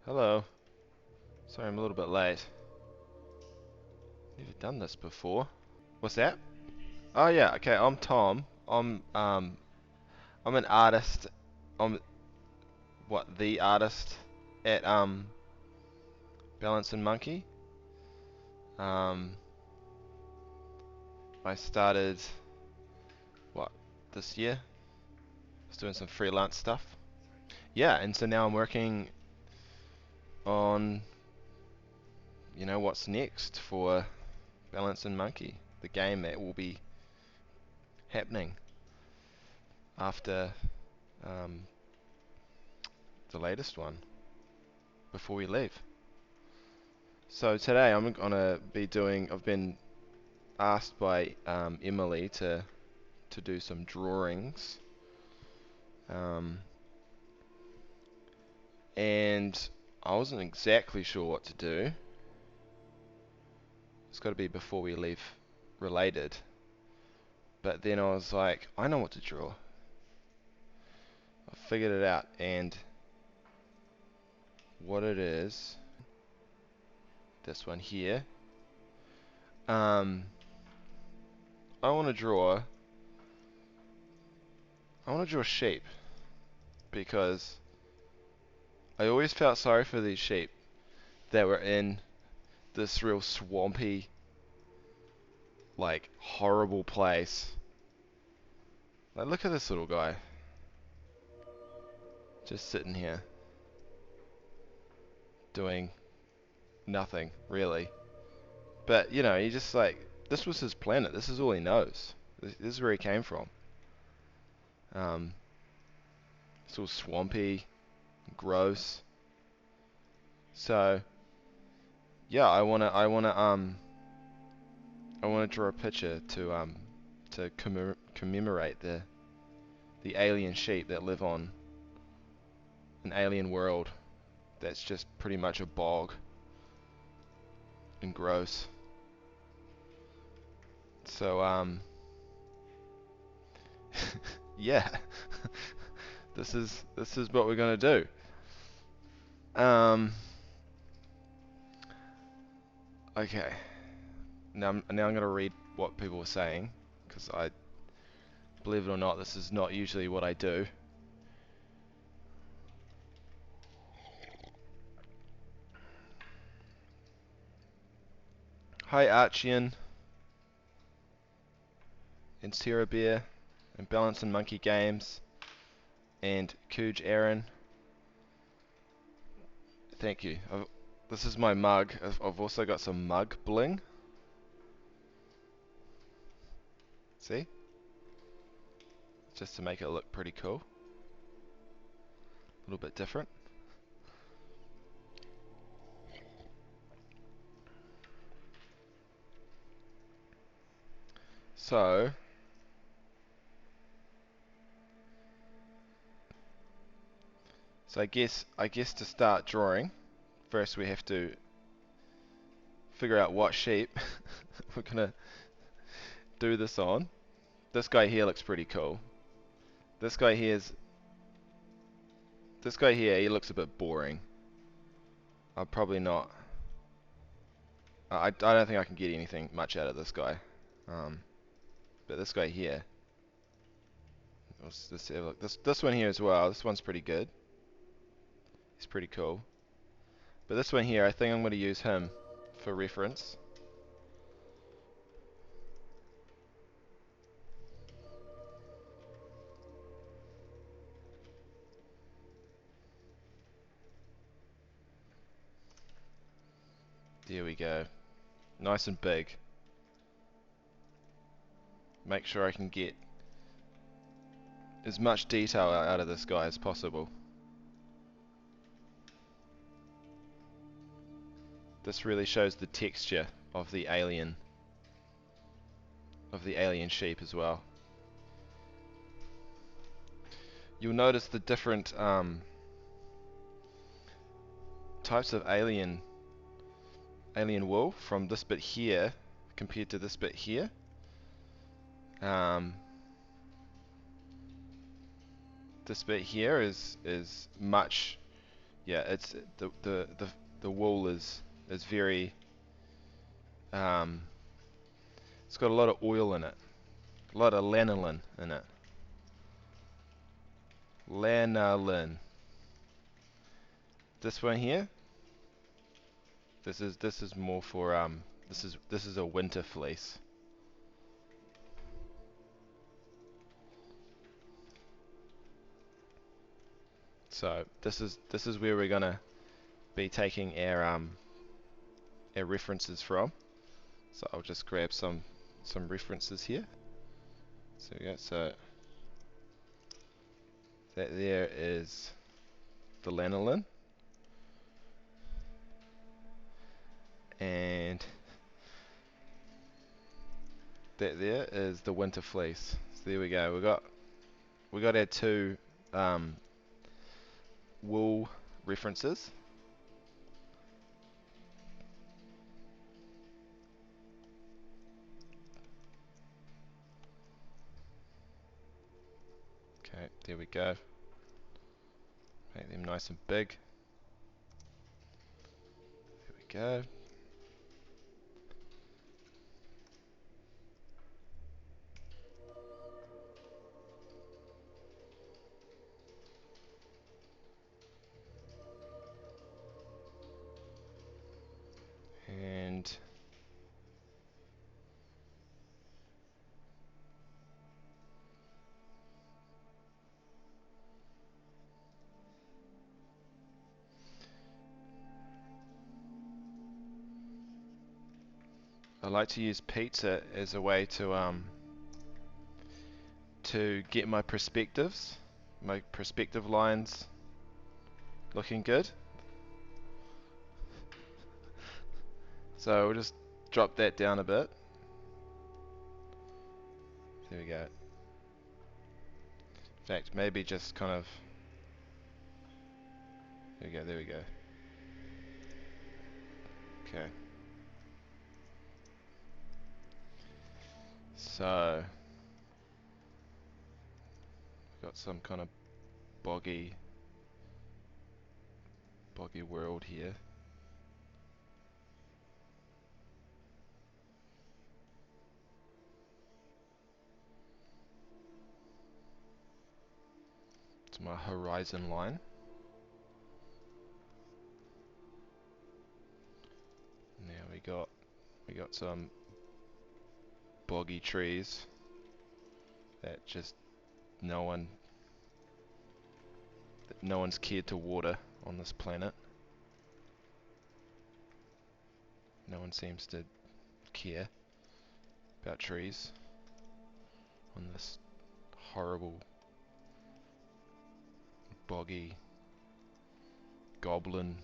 Hello. Sorry I'm a little bit late. Never done this before. What's that? Oh yeah, okay, I'm Tom. I'm an artist. I'm the artist at Balance and Monkey. Um I started what this year? I was doing some freelance stuff. Yeah, and so now I'm working on what's next for Balance and Monkey, the game that will be happening after um, the latest one before we leave. So today I'm gonna be doing. I've been asked by Emily to do some drawings, um, and I wasn't exactly sure what to do. It's got to be before we leave, related. But then I was like, I know what to draw. I figured it out, and what it is, this one here. Um, I want to draw. I want to draw sheep because I always felt sorry for these sheep that were in this real swampy, like horrible place. Like, look at this little guy just sitting here doing nothing really. But he just like, this was his planet. This is all he knows. This is where he came from. Um, it's all swampy, gross. So yeah, I wanna draw a picture to commemorate the alien sheep that live on an alien world that's just pretty much a bog and gross. So yeah, this is what we're gonna do. Um, okay. Now I'm gonna read what people were saying because believe it or not, this is not usually what I do. Hi Archian and Sarah Bear and Balance and Monkey Games and Cooge Aaron. Thank you. This is my mug. I've also got some mug bling. See? Just to make it look pretty cool. A little bit different. So, I guess to start drawing, first we have to figure out what sheep we're gonna do this on. This guy here looks pretty cool. This guy here's this guy here, he looks a bit boring. I'll probably not. I don't think I can get anything much out of this guy. But this guy here, this one here as well. This one's pretty good. He's pretty cool. But this one here, I think I'm going to use him for reference. There we go. Nice and big. Make sure I can get as much detail out of this guy as possible. This really shows the texture of the alien sheep as well. You'll notice the different types of alien wool from this bit here compared to this bit here. This bit here is much yeah, it's the wool is very it's got a lot of oil in it, a lot of lanolin in it. Lanolin. This one here, this is more for this is a winter fleece. So this is where we're gonna be taking our references from. So I'll just grab some references here. So we go. So that there is the lanolin, and that there is the winter fleece. So there we go. We got our two um, wool references. Okay, there we go. Make them nice and big. There we go. And I like to use pizza as a way to get my perspective lines looking good. So we'll just drop that down a bit. There we go. In fact, maybe just kind of. There we go. There we go. Okay. So we've got some kind of boggy world here. It's my horizon line. Now we got some boggy trees that just no one that no one's cared to water on this planet. No one seems to care about trees on this horrible boggy goblin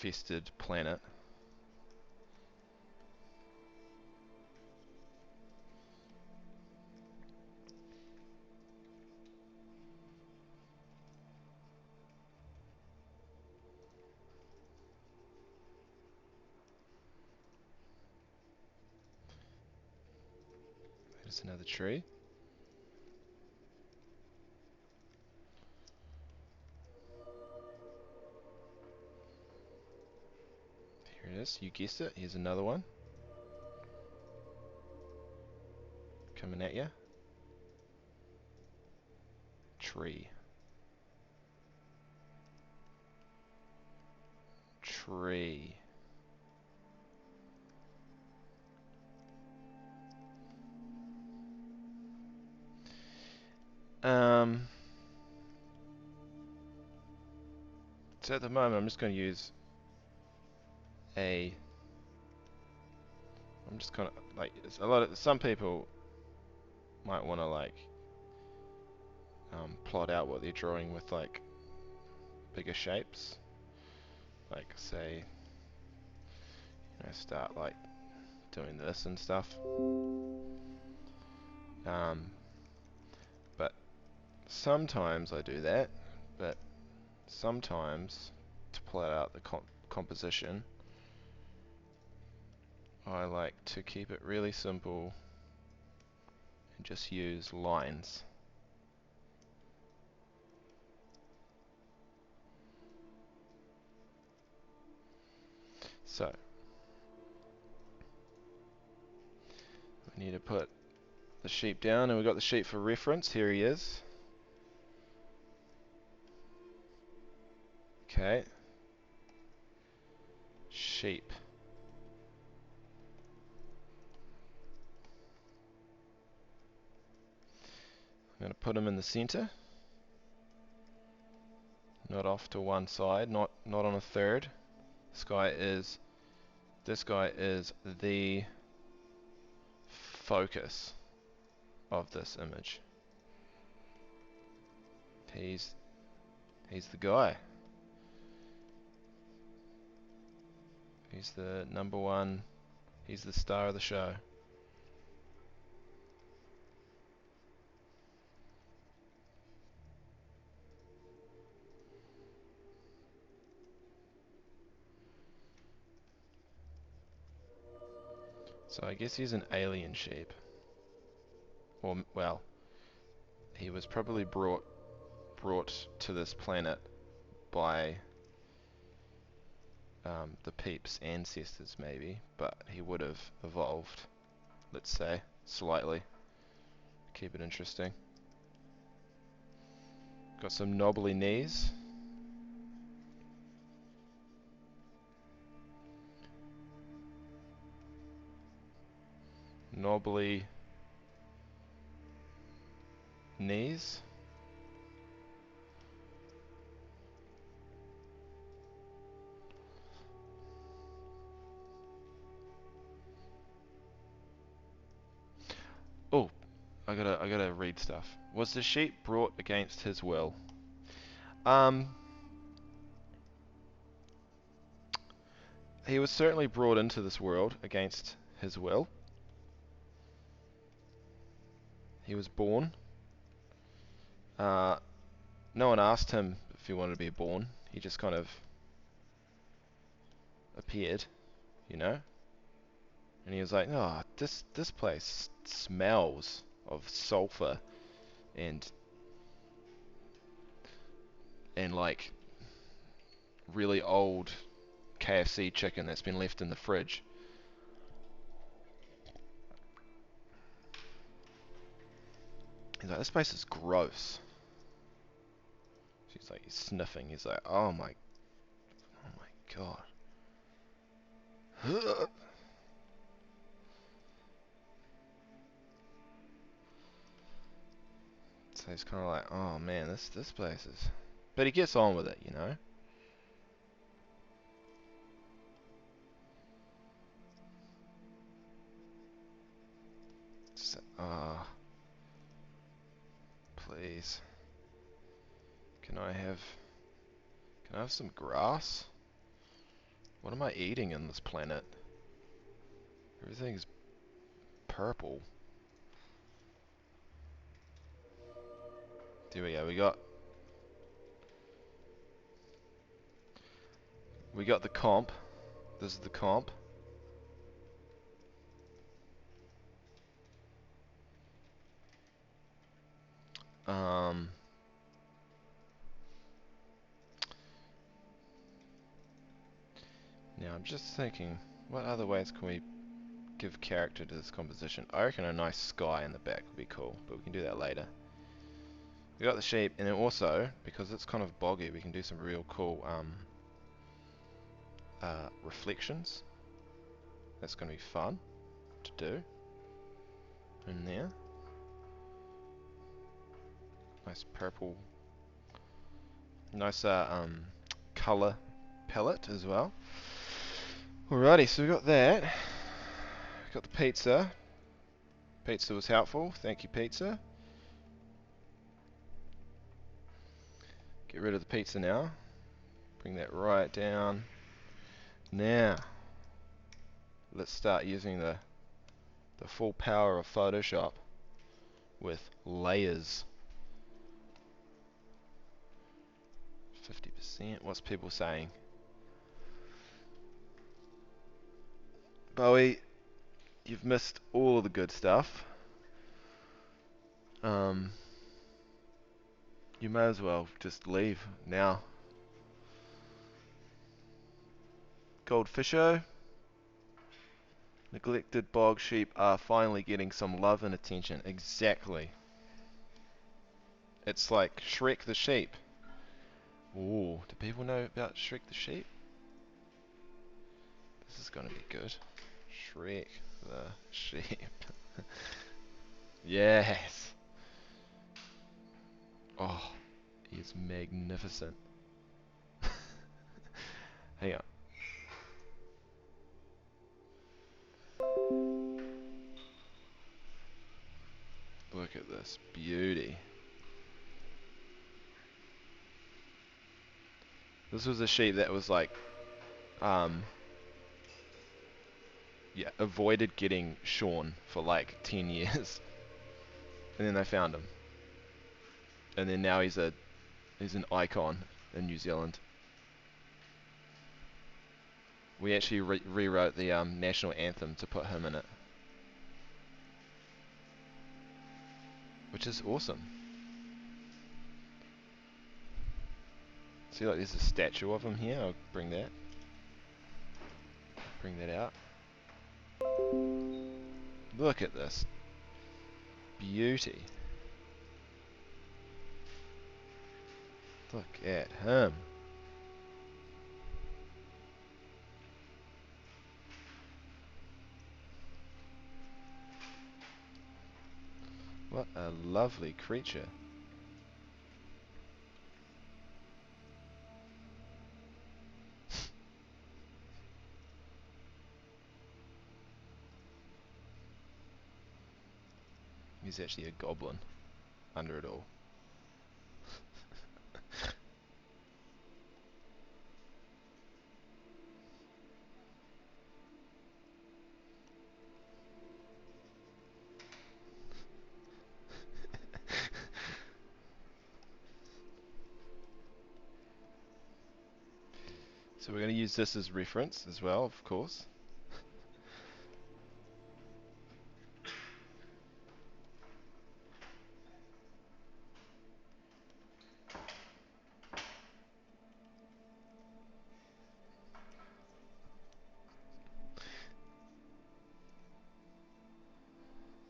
fested planet. There's another tree. Here it is. You guessed it. Here's another one coming at you. Tree. Tree. Um, so at the moment I'm just going to use a I'm just kind of like it's a lot of some people might want to like plot out what they're drawing with like bigger shapes, like say start like doing this and stuff. But sometimes I do that, but sometimes to plot out the composition I like to keep it really simple and just use lines. So we need to put the sheep down, and we've got the sheep for reference. Here he is. Okay. Sheep. I'm going to put him in the center. Not off to one side, not on a third. This guy is the focus of this image. He's the guy. He's the number one. He's the star of the show. So I guess he's an alien sheep. Or, well, he was probably brought to this planet by the Peeps' ancestors maybe, but he would have evolved, let's say, slightly. Keep it interesting. Got some knobbly knees. Knobbly knees. Oh, I gotta read stuff. Was the sheep brought against his will? He was certainly brought into this world against his will. He was born. No one asked him if he wanted to be born. He just kind of appeared, you know? And he was like, "Oh, this place smells of sulfur and like really old KFC chicken that's been left in the fridge." He's like, "This place is gross." She's like, he's sniffing. He's like, "Oh my god." So he's kind of like, "Oh man, this place is," but he gets on with it, you know. So, please, can I have some grass? What am I eating in this planet? Everything's purple. There we go. We got the comp. This is the comp. Now I'm just thinking, what other ways can we give character to this composition? I reckon a nice sky in the back would be cool, but we can do that later. We got the sheep, and then also, because it's kind of boggy, we can do some real cool reflections. That's going to be fun to do. In there. Nice purple. Nice color palette as well. Alrighty, so we got that. Got the pizza. Pizza was helpful. Thank you, pizza. Get rid of the pizza now. Bring that right down. Now, let's start using the full power of Photoshop with layers. 50%. What's people saying? Bowie, you've missed all of the good stuff. You may as well just leave now. Goldfisho. Neglected bog sheep are finally getting some love and attention. Exactly. It's like Shrek the sheep. Ooh, do people know about Shrek the sheep? This is gonna be good. Shrek the sheep. Yes. Oh, he is magnificent. Hang on. Look at this beauty. This was a sheep that was like, um, yeah, avoided getting shorn for like 10 years. And then they found him. And then now he's an icon in New Zealand. We actually rewrote the national anthem to put him in it. Which is awesome. See, like there's a statue of him here. I'll bring that out. Look at this beauty. Look at him. What a lovely creature. He's actually a goblin under it all. So we're going to use this as reference as well, of course.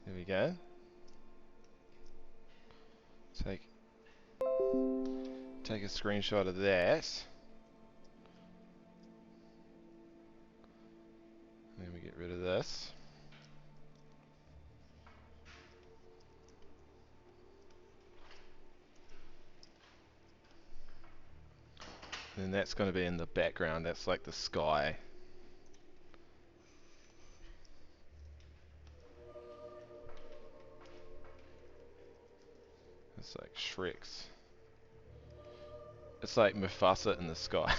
There we go. Take a screenshot of that. Then we get rid of this. And that's going to be in the background. That's like the sky. It's like Shrek's. It's like Mufasa in the sky.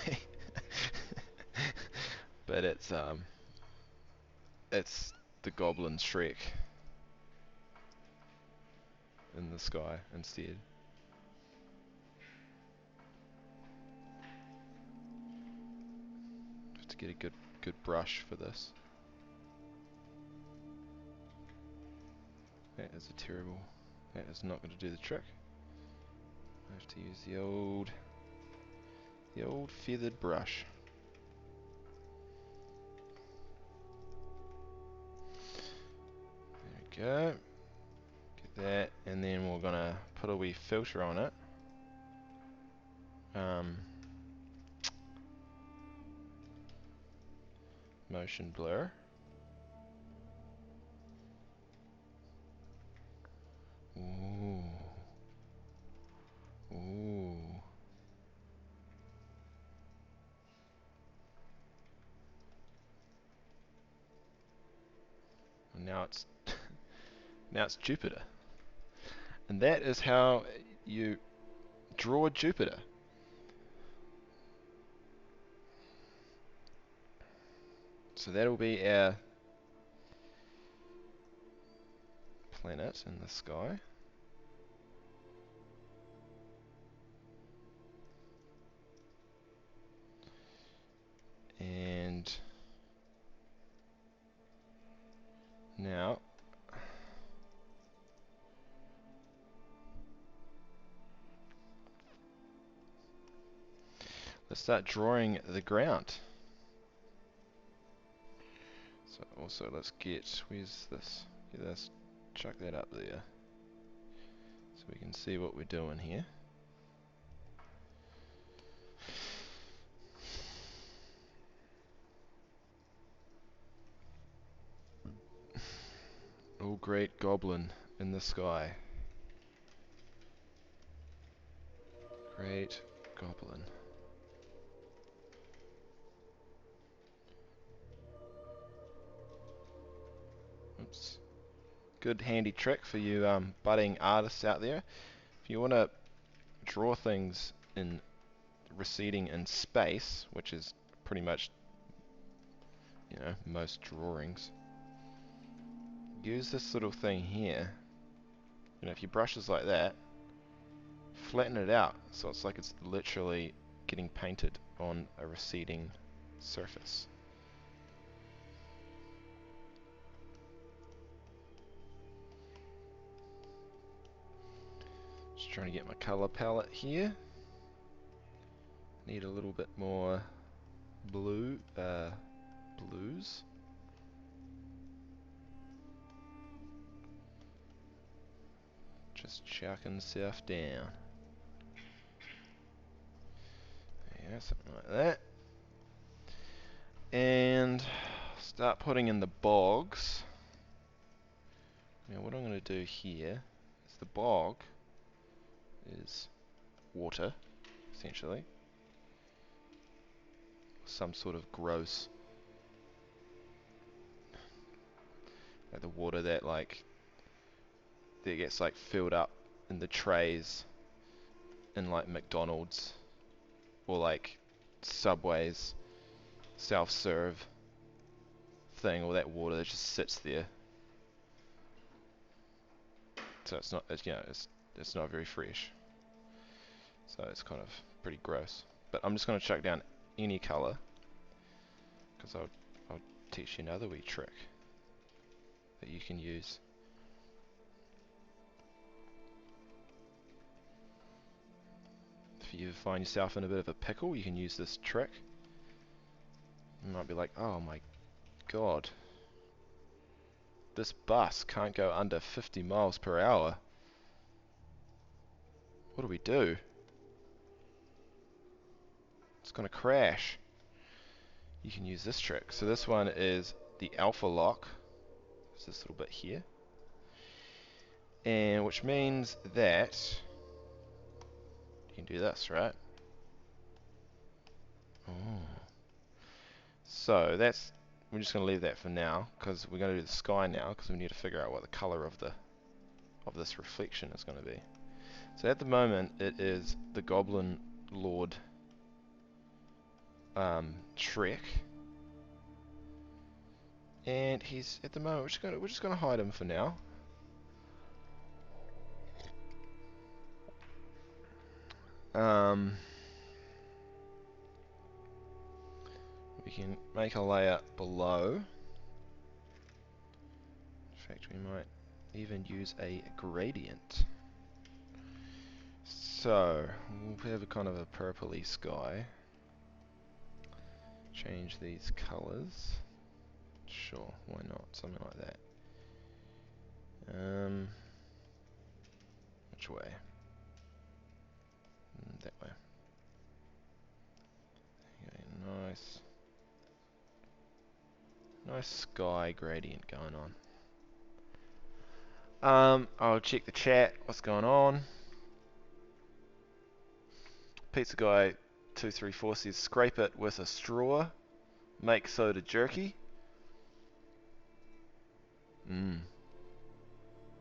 But it's the goblin Shrek in the sky instead. Have to get a good brush for this. That is a terrible. That is not going to do the trick. I have to use the old feathered brush. There we go. Get that, and then we're gonna put a wee filter on it. Motion blur. Ooh. Ooh. And now it's now it's Jupiter. And that is how you draw Jupiter. So that'll be our planet in the sky. And now let's start drawing the ground. So also let's get, where's this? Get this, chuck that up there. So we can see what we're doing here. Oh, great goblin in the sky. Great goblin. Oops. Good handy trick for you budding artists out there. If you want to draw things in receding in space, which is pretty much, you know, most drawings, use this little thing here. You know, if your brush is like that, flatten it out so it's like it's literally getting painted on a receding surface. Just trying to get my color palette here. Need a little bit more blues. Just chucking stuff down. Yeah, something like that. And start putting in the bogs. Now what I'm going to do here is the bog is water, essentially. Some sort of gross, like the water that gets like filled up in the trays in like McDonald's or like Subway's self-serve thing, or that water that just sits there. So it's not, you know, it's not very fresh. So it's kind of pretty gross. But I'm just going to chuck down any color, because I'll teach you another wee trick that you can use. If you find yourself in a bit of a pickle, you can use this trick. You might be like, oh my god, this bus can't go under 50 miles per hour. What do we do? It's gonna crash. You can use this trick. So this one is the alpha lock. It's this little bit here. And which means that you can do this, right? Oh. So that's, we're just going to leave that for now, because we're going to do the sky now, because we need to figure out what the color of this reflection is going to be. So at the moment it is the Goblin Lord Shrek, and he's at the moment we're just going to hide him for now. We can make a layer below. In fact, we might even use a gradient. So we'll have a kind of a purpley sky. Change these colors. Sure, why not? Something like that. Which way? That way. Okay, nice sky gradient going on. I'll check the chat. What's going on? Pizza Guy 234 says scrape it with a straw. Make soda jerky.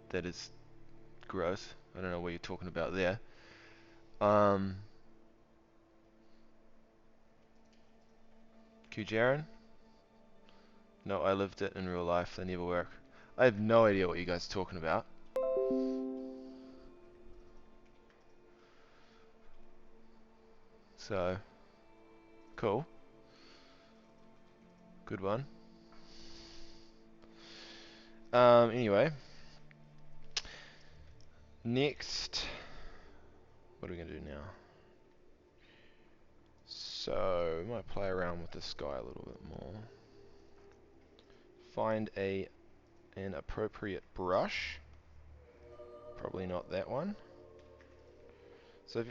That is gross. I don't know what you're talking about there. Q Jaren? No, I lived it in real life. They never work. I have no idea what you guys are talking about. So, cool. Good one. Anyway. Next. What are we going to do now? So, we might play around with the sky a little bit more. find an appropriate brush. Probably not that one. So if,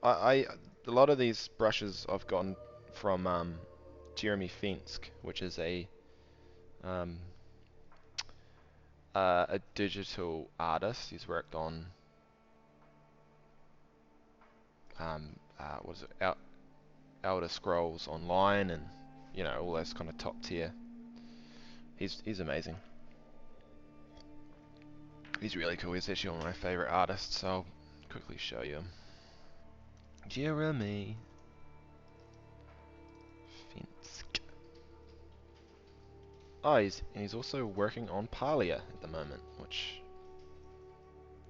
a lot of these brushes I've gotten from Jeremy Finsk, which is um, a digital artist. He's worked on what is it, Elder Scrolls Online, and all those kind of top tier. He's amazing. He's really cool. He's actually one of my favorite artists. So I'll quickly show you him. Jeremy Finsk. Oh, he's also working on Palia at the moment, which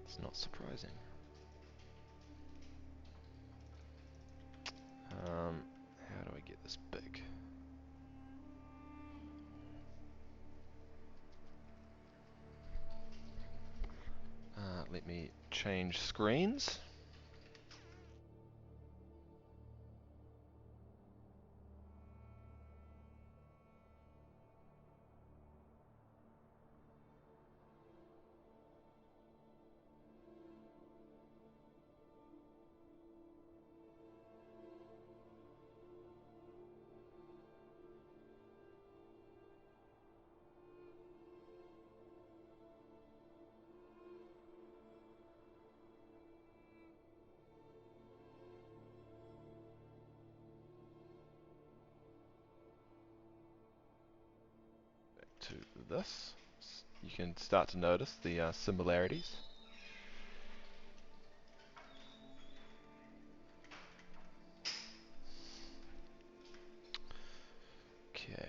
is not surprising. How do I get this big? Let me change screens. To this, you can start to notice the similarities. Okay.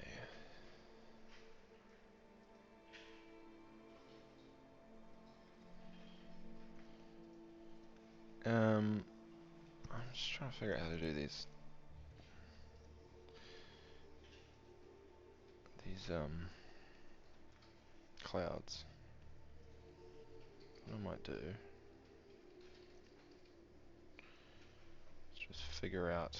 I'm just trying to figure out how to do these clouds. What I might do is just figure out.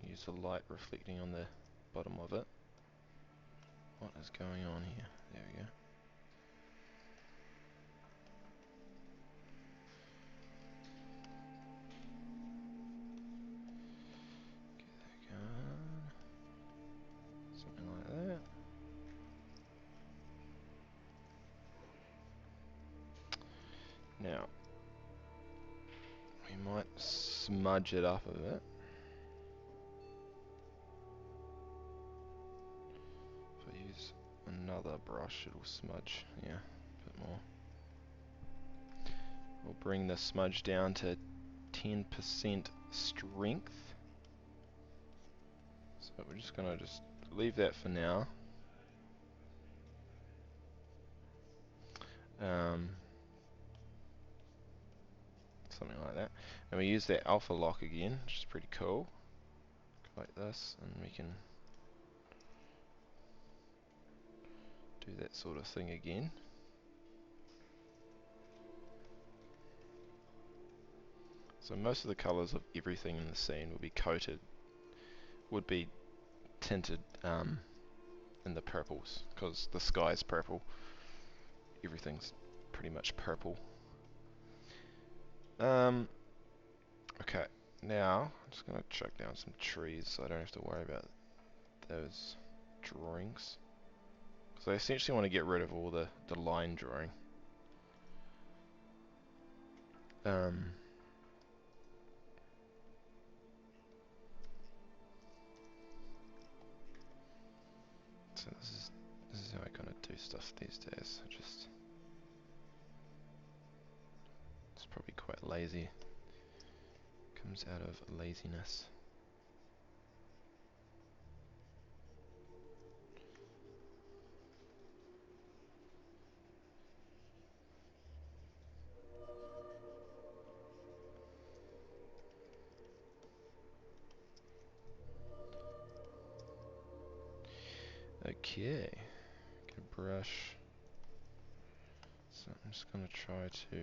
Use the light reflecting on the bottom of it. What is going on here? There we go. Get that going. Something like that. Now, we might smudge it up a bit. If I use another brush, it'll smudge, yeah, a bit more. We'll bring the smudge down to 10% strength. So we're just gonna leave that for now. Something like that. And we use that alpha lock again, which is pretty cool. Like this, and we can do that sort of thing again. So most of the colours of everything in the scene will be tinted in the purples, because the sky's purple. Everything's pretty much purple. Okay, now I'm just going to chuck down some trees so I don't have to worry about those drawings. Because I essentially want to get rid of all the line drawing. So this is how I kind of do stuff these days. It's probably quite lazy. Comes out of laziness. Okay, can brush So I'm just going to try to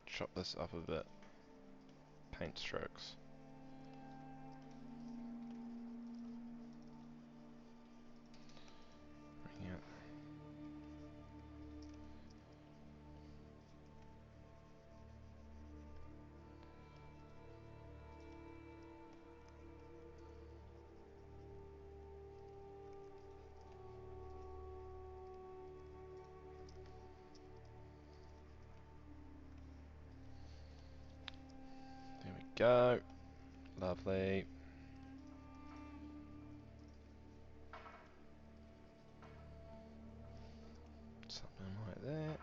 chop this up a bit. Paint strokes. Bring out. There we go. Lovely. Something like that.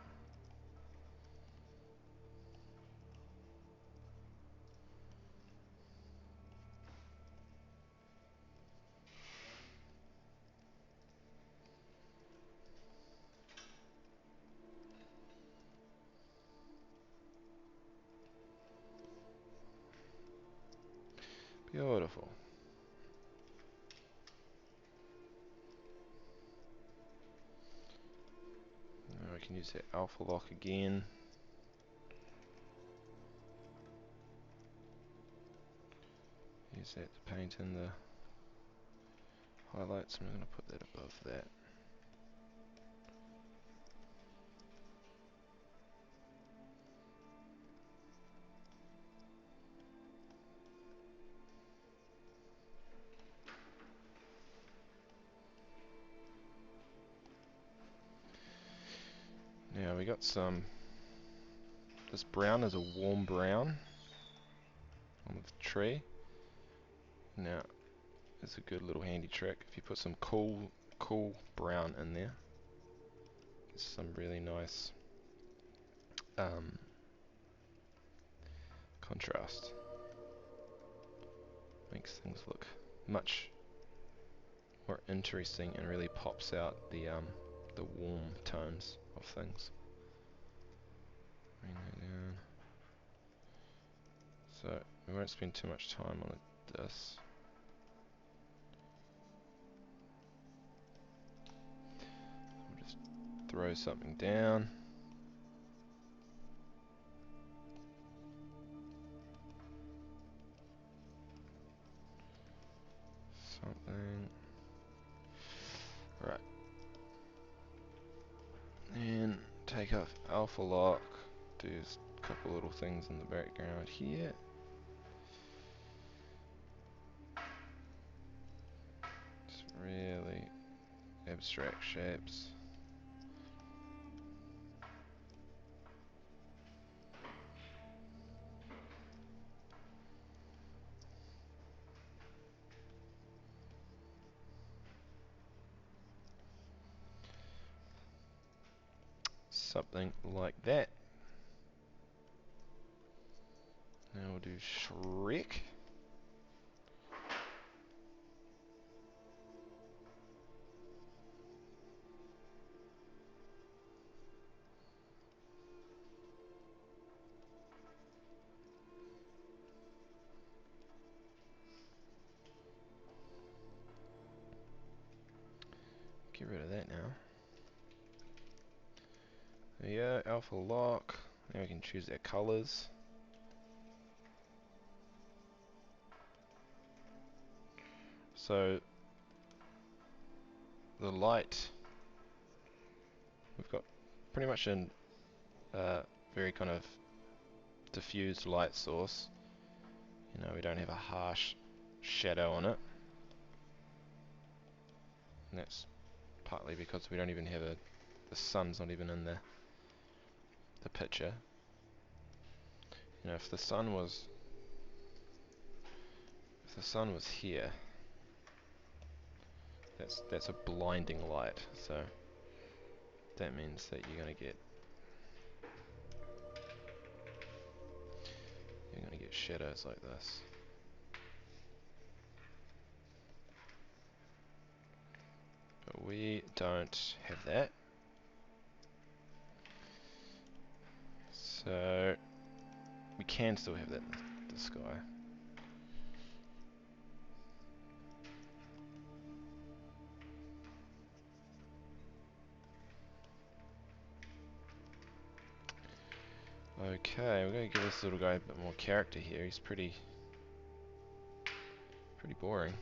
Beautiful. Now we can use that alpha lock again. Use that to paint in the highlights, and we're going to put that above that. Now we got some, this brown is a warm brown on the tree. Now it's a good little handy trick. If you put some cool brown in there, gets some really nice contrast. Makes things look much more interesting and really pops out the warm tones of things. Bring that down. So we won't spend too much time on this. We'll just throw something down. Something. Right. And take off alpha lock. Do a couple little things in the background here. Just really abstract shapes. Something like that. Now we'll do Shrek. Get rid of that now. There you go, alpha lock. Now we can choose our colors. So the light, we've got pretty much a very kind of diffused light source. You know, we don't have a harsh shadow on it. And that's partly because we don't even have the sun's not even in the picture. You know, if the sun was here, that's a blinding light. So that means that you're gonna get shadows like this. But we don't have that. So we can still have that in the sky. Okay, we're gonna give this little guy a bit more character here. He's pretty boring.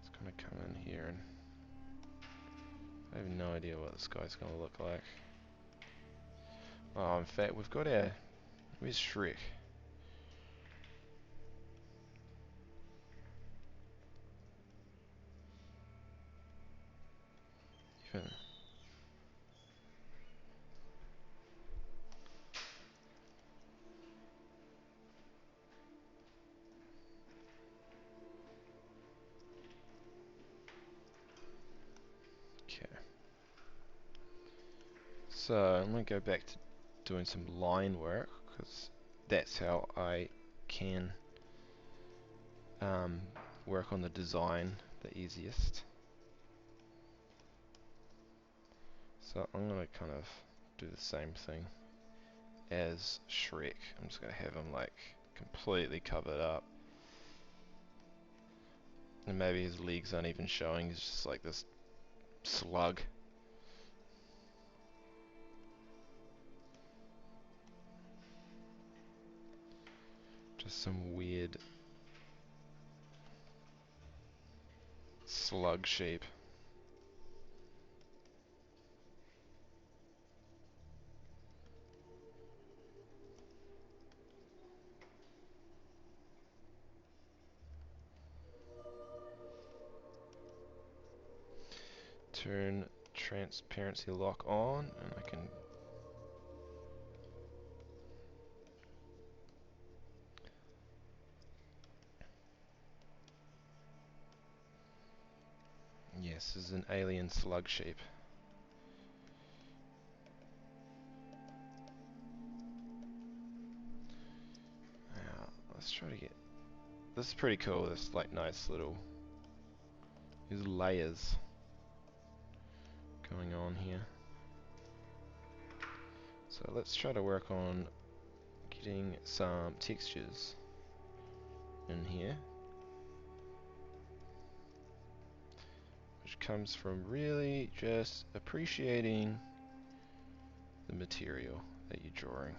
It's gonna come in here and I have no idea what this guy's gonna look like. Oh, in fact, we've got our... Where's Shrek? Even... Okay. So, I'm gonna go back to doing some line work, because that's how I can work on the design the easiest. So I'm gonna kind of do the same thing as Shrek. I'm just gonna have him like completely covered up. And maybe his legs aren't even showing, he's just like this slug. Just some weird slug shape. Turn transparency lock on, and I can... Yes, this is an alien slug shape. Now, let's try to get... This is pretty cool, this like nice little... These layers going on here. So let's try to work on getting some textures in here, which comes from really just appreciating the material that you're drawing.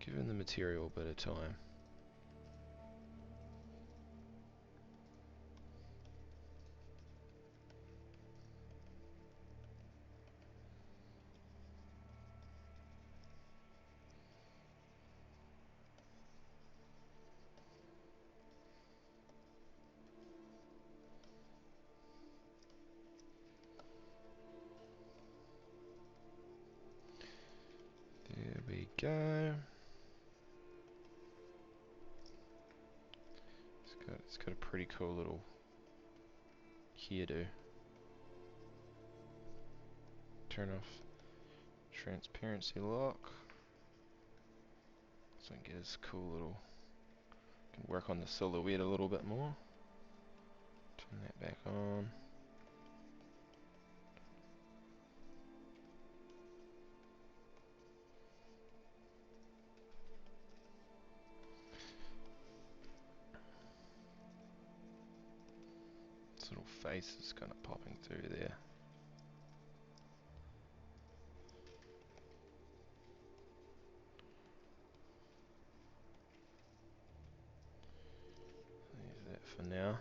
Giving the material a bit of time. There we go. It's got a pretty cool little hairdo. Turn off transparency lock. So I can get this cool little... Can work on the silhouette a little bit more. Turn that back on. This little face is kind of popping through there. Leave that for now.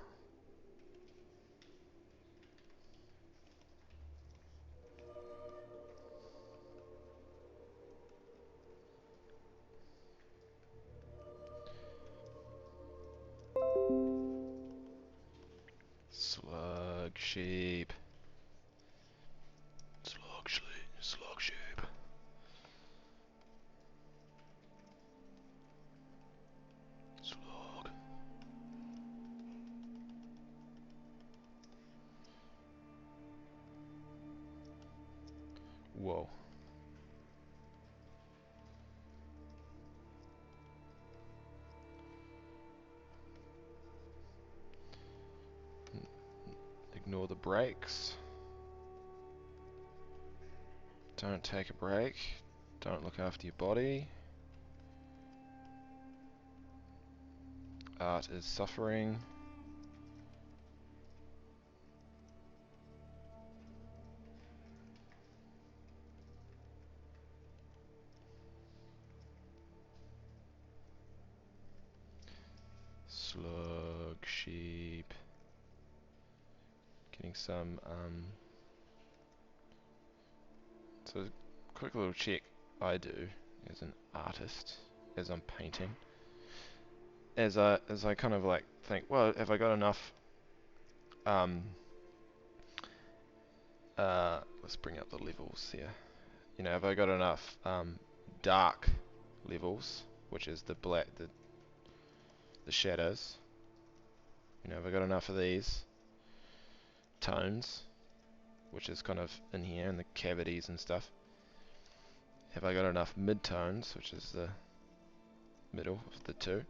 Slug shape. Slug shape. Slug shape. Slug. Whoa. Ignore the brakes. Don't take a break. Don't look after your body. Art is suffering. some so quick little check I do as an artist as I'm painting, as I kind of like think, well, have I got enough um let's bring up the levels here. You know, have I got enough dark levels, which is the black, the shadows. You know, have I got enough of these tones, which is kind of in here in the cavities and stuff. Have I got enough mid-tones, which is the middle of the two.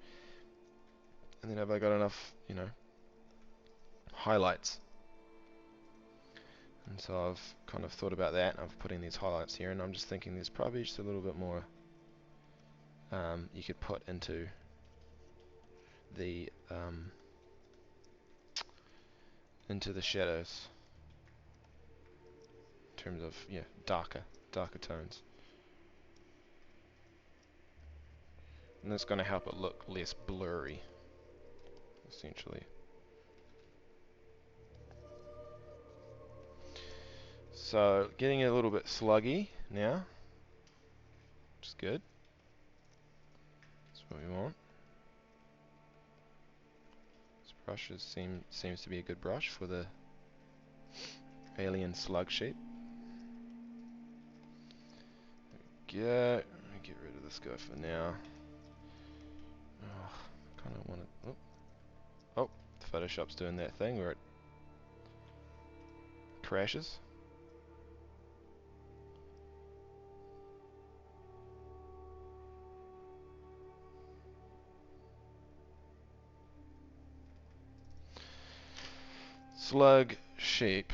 And then have I got enough, you know, highlights. And so I've kind of thought about that, and I'm putting these highlights here, and I'm just thinking there's probably just a little bit more you could put into the shadows in terms of, yeah, darker tones. And that's going to help it look less blurry, essentially. So getting a little bit sluggy now, which is good. That's what we want. This brush seems to be a good brush for the alien slug sheep. Let me get rid of this guy for now. Oh, kind of want to. Oh, Photoshop's doing that thing where it crashes. Slug sheep.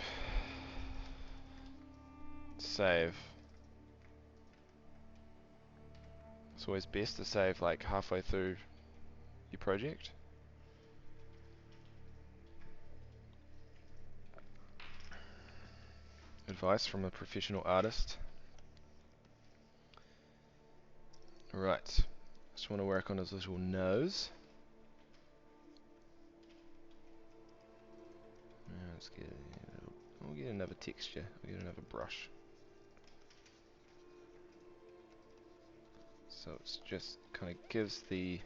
Save. It's always best to save like halfway through your project. Advice from a professional artist. Right. Just want to work on his little nose. Let's get we'll get another texture. We'll get another brush. So it's just kind of gives the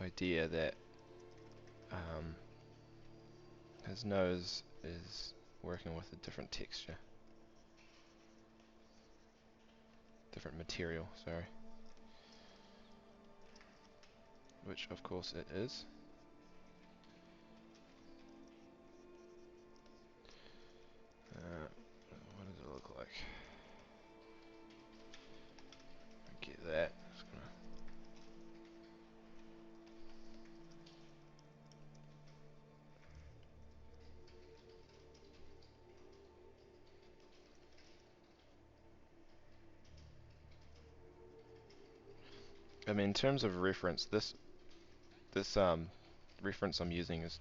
idea that his nose is working with a different texture. Different material, sorry. Which of course it is. What does it look like? Get that. Just gonna I mean, in terms of reference, this reference I'm using is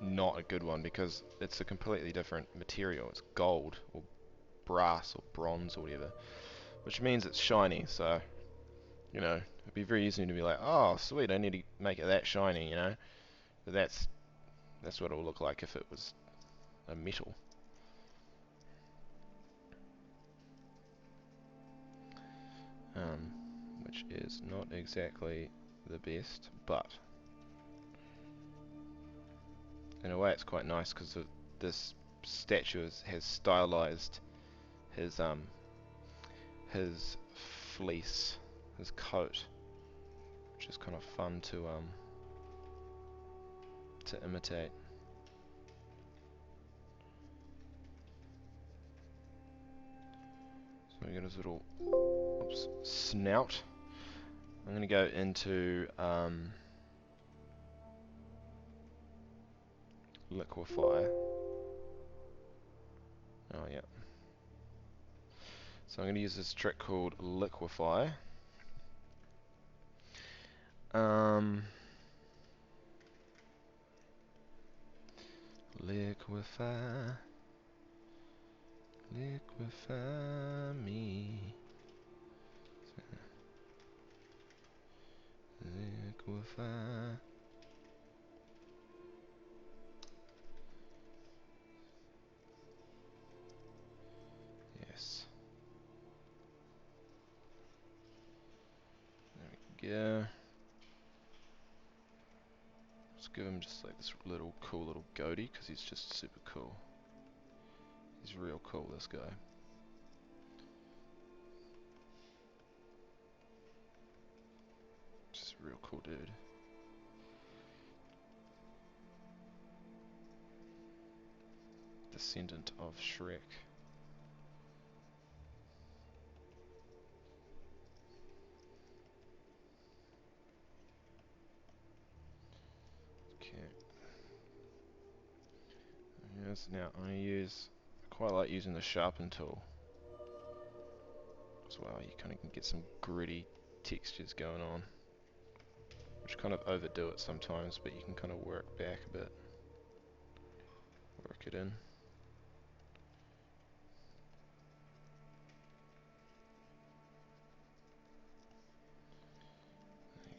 not a good one because it's a completely different material. It's gold or brass or bronze or whatever, which means it's shiny. So, you know, it'd be very easy to be like, oh, sweet, I need to make it that shiny, you know. But that's what it would look like if it was a metal. Which is not exactly the best, but in a way it's quite nice because this statue has stylized his fleece, his coat, which is kind of fun to imitate. So we got his little snout. I'm going to go into liquefy. Oh yeah. So I'm going to use this trick called liquefy. Liquefy, liquefy me. Liquefy. go. Let's give him just like this little cool little goatee because he's just super cool. He's real cool, this guy. Just a real cool dude. Descendant of Shrek. Okay. Yes, now I'm going to use, I quite like using the sharpen tool as well. You kind of can get some gritty textures going on, which kind of overdo it sometimes, but you can kind of work back a bit, work it in.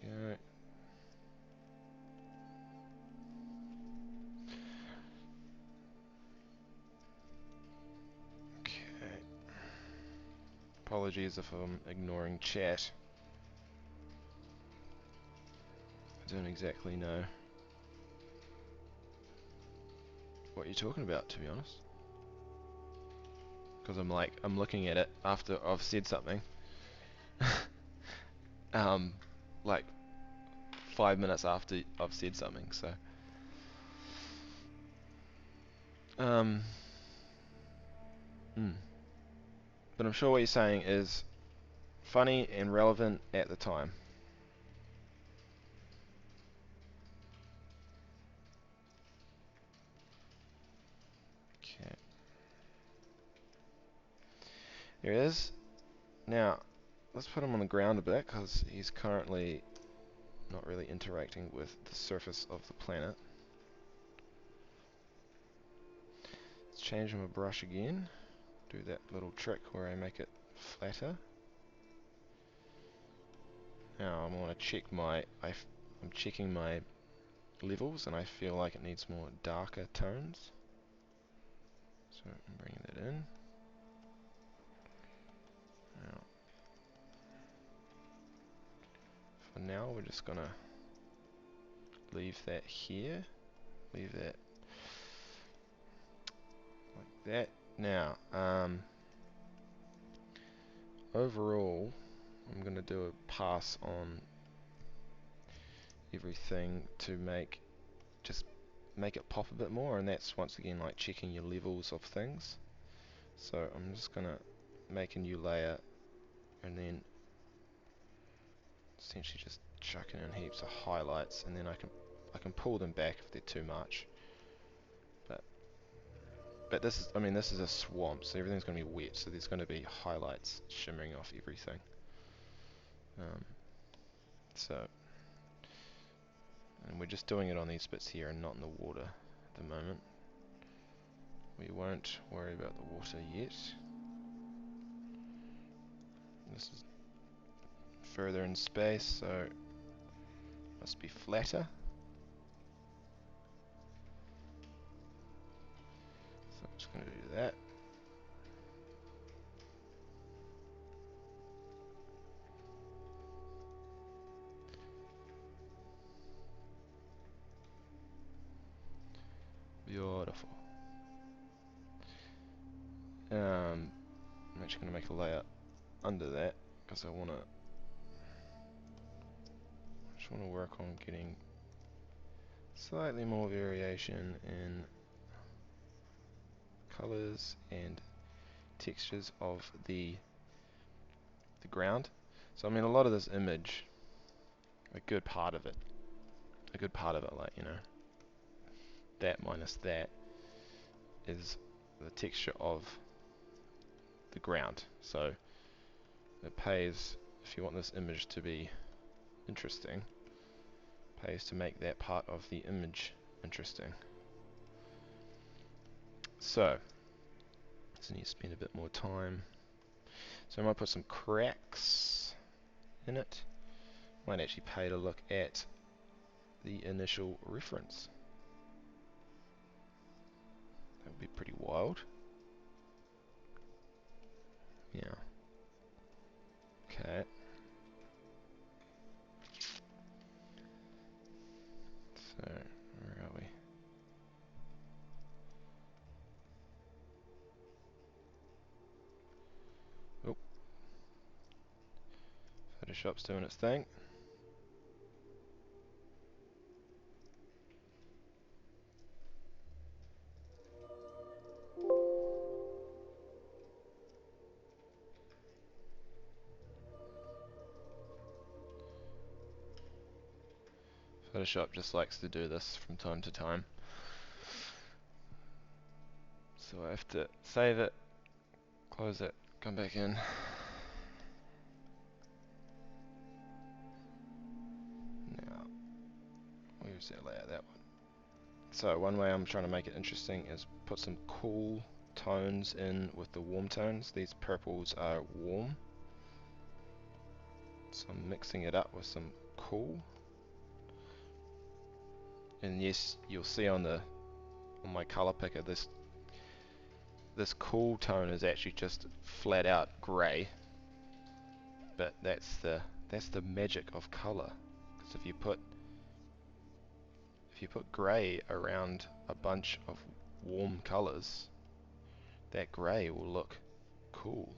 There you go. Okay. Apologies if I'm ignoring chat. I don't exactly know what you're talking about, to be honest. Because I'm looking at it after I've said something. Like 5 minutes after I've said something, so. Um, But I'm sure what you're saying is funny and relevant at the time. Okay. There he is. Now, let's put him on the ground a bit because he's currently not really interacting with the surface of the planet. Let's change my brush again. Do that little trick where I make it flatter. Now I'm going to check I'm checking my levels and I feel like it needs more darker tones. So I'm bringing that in. Now, for now we're just going to leave that here. Leave that like that. Now, overall, I'm going to do a pass on everything to just make it pop a bit more, and that's once again like checking your levels of things. So I'm just going to make a new layer and then essentially just chucking in heaps of highlights, and then I can pull them back if they're too much. But this is a swamp, so everything's going to be wet, so there's going to be highlights shimmering off everything. And we're just doing it on these bits here and not in the water at the moment. We won't worry about the water yet. This is further in space, so must be flatter. So I'm just going to do that. Beautiful. I'm actually going to make a layer under that because I just want to work on getting slightly more variation in colors and textures of the ground. So I mean, a lot of this image, a good part of it, like, you know, that minus that is the texture of the ground. So it pays, if you want this image to be interesting, pays to make that part of the image interesting. So need to spend a bit more time. So I might put some cracks in it. Might actually pay to look at the initial reference. That would be pretty wild. Yeah. Okay. Photoshop's doing its thing. Photoshop just likes to do this from time to time. So I have to save it, close it, come back in. Now, where's that layer? That one. So one way I'm trying to make it interesting is put some cool tones in with the warm tones. These purples are warm. So I'm mixing it up with some cool. And yes, you'll see on my color picker this cool tone is actually just flat out grey. But that's the magic of color. Because if you put grey around a bunch of warm colors, that grey will look cool.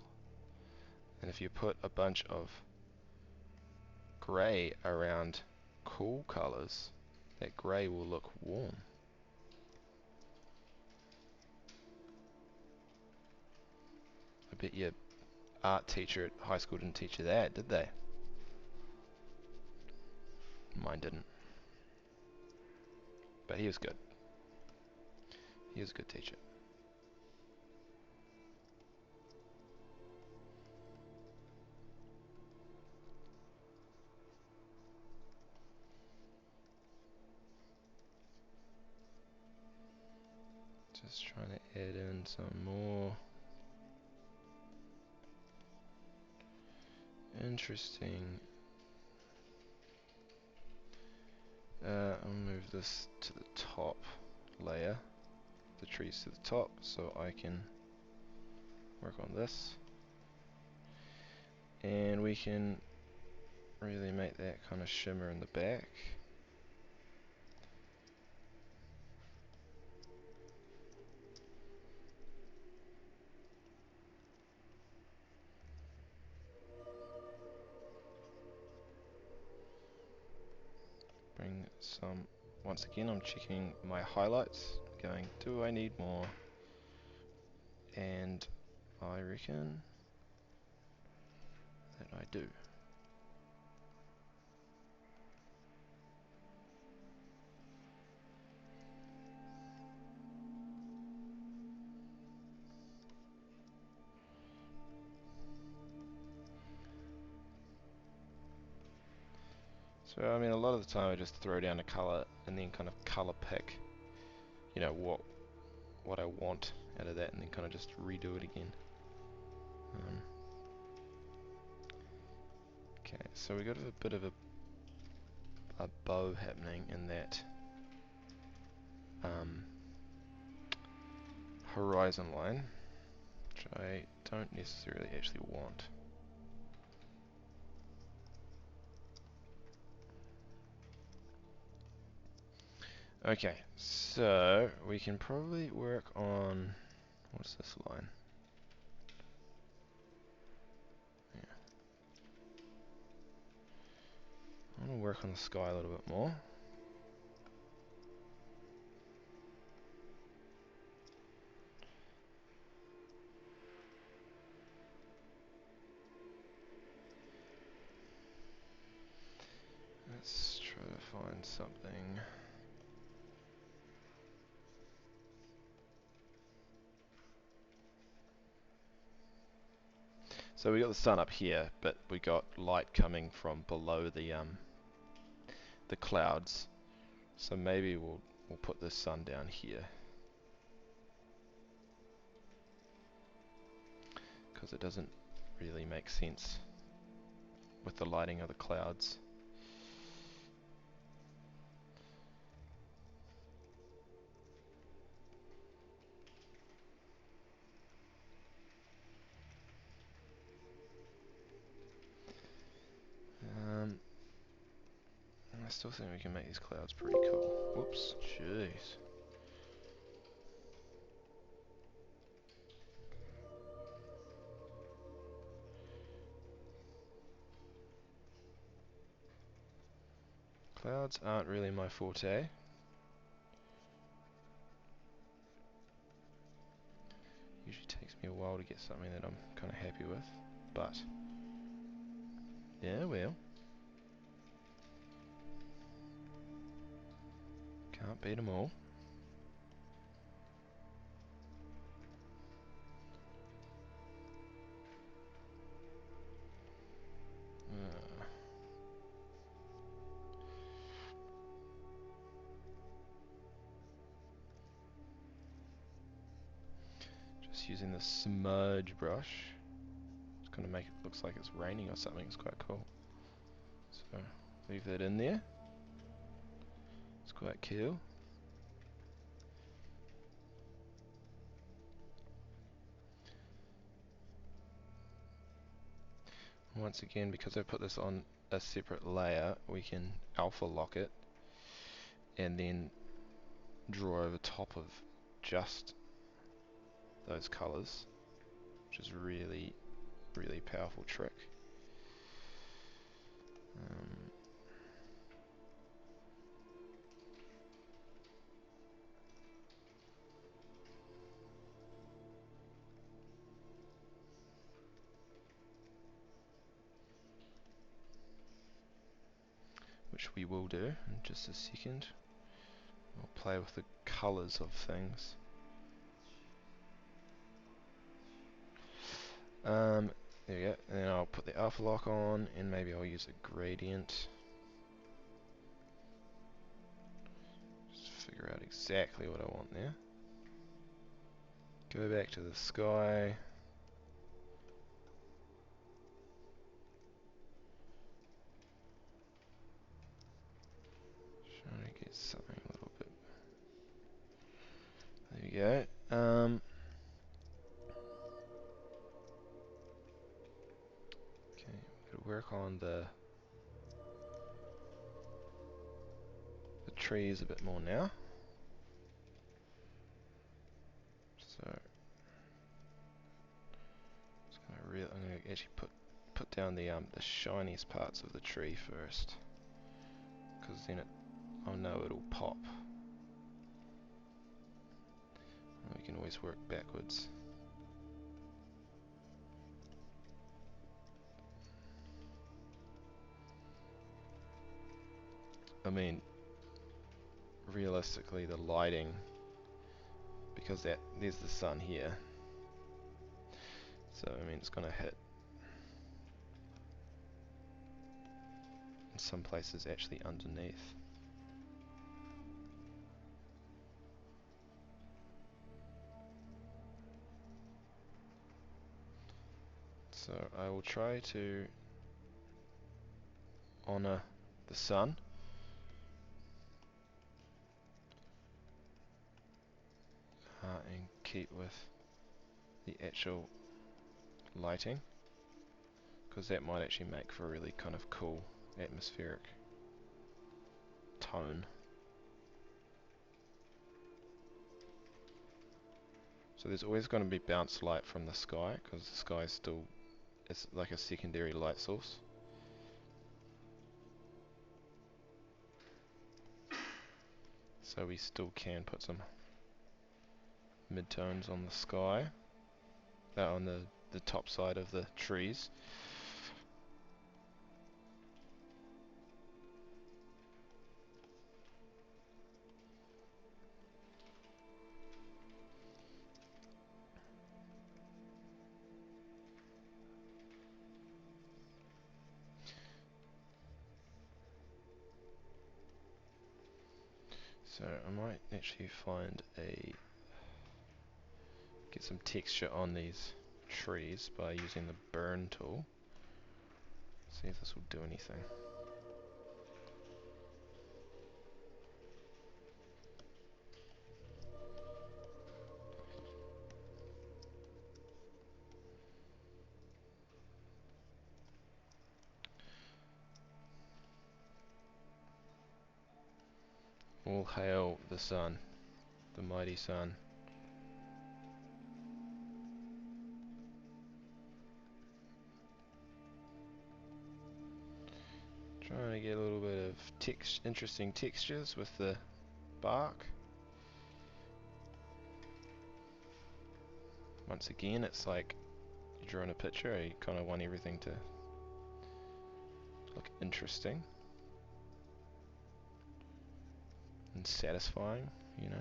And if you put a bunch of grey around cool colors, that grey will look warm. I bet your art teacher at high school didn't teach you that, did they? Mine didn't. But he was good. He was a good teacher. Just trying to add in some more interesting. I'll move this to the top layer, the trees to the top, so I can work on this. And we can really make that kind of shimmer in the back. Bring some, once again I'm checking my highlights, going, do I need more? And I reckon that I do. So I mean, a lot of the time I just throw down a color and then kind of color pick, you know, what I want out of that, and then kind of just redo it again. Okay, so we got a bit of a bow happening in that horizon line, which I don't necessarily actually want. Okay, so we can probably work on, what's this line? Yeah. I want to work on the sky a little bit more. Let's try to find something. So we got the sun up here, but we got light coming from below the clouds. So maybe we'll put the sun down here, because it doesn't really make sense with the lighting of the clouds. I still think we can make these clouds pretty cool. Whoops, jeez. Clouds aren't really my forte. Usually takes me a while to get something that I'm kind of happy with, but yeah, well, can't beat 'em all. Uh, just using the smudge brush. It's gonna make it looks like it's raining or something. It's quite cool. So leave that in there. It's quite cool. Once again, because I put this on a separate layer, we can alpha lock it and then draw over top of just those colors, which is really, really powerful trick. Which we will do in just a second. We'll play with the colors of things. There we go. And then I'll put the alpha lock on, and maybe I'll use a gradient. Just figure out exactly what I want there. Go back to the sky. Trying to get something a little bit. There we go. Okay, we've got to work on the trees a bit more now. So I'm going to actually put down the shiniest parts of the tree first, because then I'll know it'll pop. And we can always work backwards. I mean, realistically, the lighting, because there's the sun here, so I mean it's gonna hit in some places actually underneath. So I will try to honor the sun. And keep with the actual lighting, because that might actually make for a really kind of cool atmospheric tone. So there's always going to be bounce light from the sky, because the sky is still, it's like a secondary light source. So we still can put some midtones on the sky, on the top side of the trees. So I might actually get some texture on these trees by using the burn tool. See if this will do anything. All hail the sun, the mighty sun. Trying to get a little bit of interesting textures with the bark. Once again, it's like you're drawing a picture, you kind of want everything to look interesting and satisfying, you know.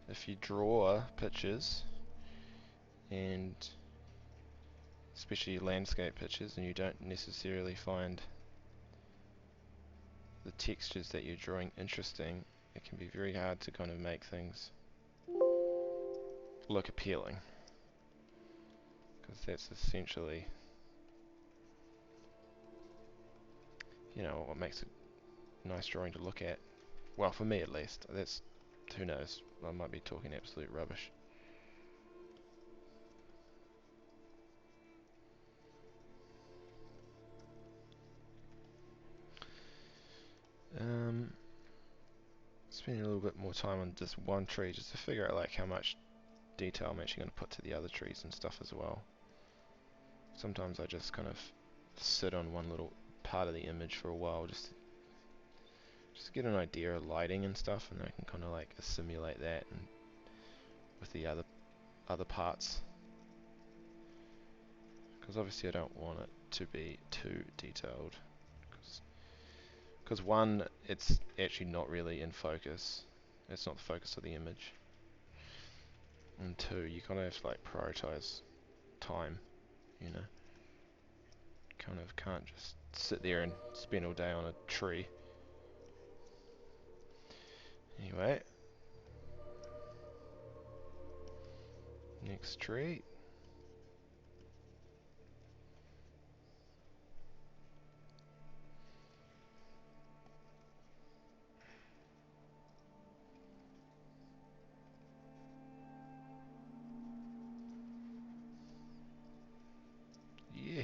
If you draw pictures, and especially landscape pictures, and you don't necessarily find the textures that you're drawing interesting, it can be very hard to kind of make things look appealing, because that's essentially, you know, what makes a nice drawing to look at. Well, for me at least. That's, who knows, I might be talking absolute rubbish. Spending a little bit more time on just one tree just to figure out like how much detail I'm actually going to put to the other trees and stuff as well. Sometimes I just kind of sit on one little part of the image for a while just to get an idea of lighting and stuff, and then I can kind of like assimilate that and with the other parts, because obviously I don't want it to be too detailed, because one, it's actually not really in focus, it's not the focus of the image, and two, you kind of have to like prioritize time, you know. Kind of can't just sit there and spend all day on a tree. Anyway, next tree. Yeah.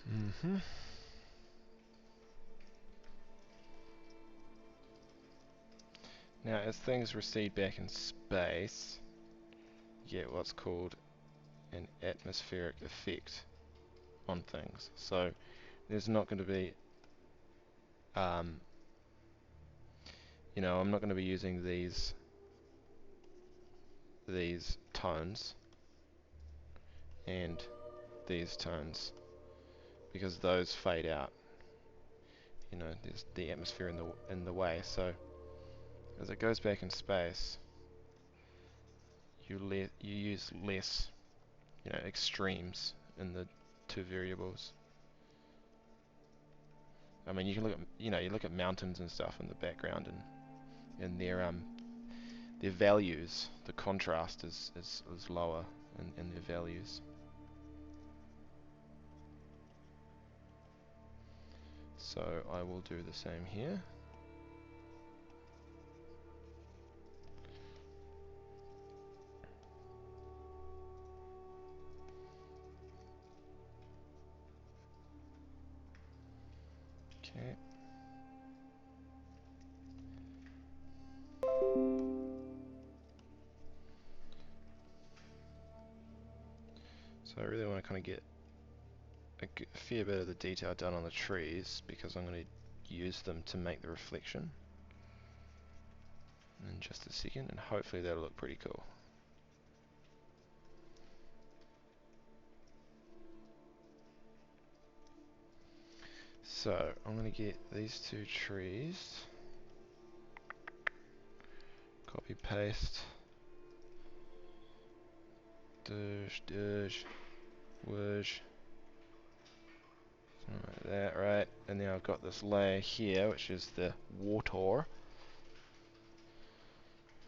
Mm-hmm. Now, as things recede back in space, you get what's called an atmospheric effect on things. So there's not going to be, um, you know, I'm not going to be using these tones and these tones because those fade out. You know, there's the atmosphere in the way. So as it goes back in space, you use less, you know, extremes in the two variables. I mean, you can look at, you know, you look at mountains and stuff in the background, and their values, the contrast is lower in their values. So I will do the same here. Okay. So I really want to kind of get a fair bit of the detail done on the trees because I'm going to use them to make the reflection in just a second, and hopefully that'll look pretty cool. So I'm going to get these two trees, copy paste, whoosh, something like that, right? And then I've got this layer here, which is the water.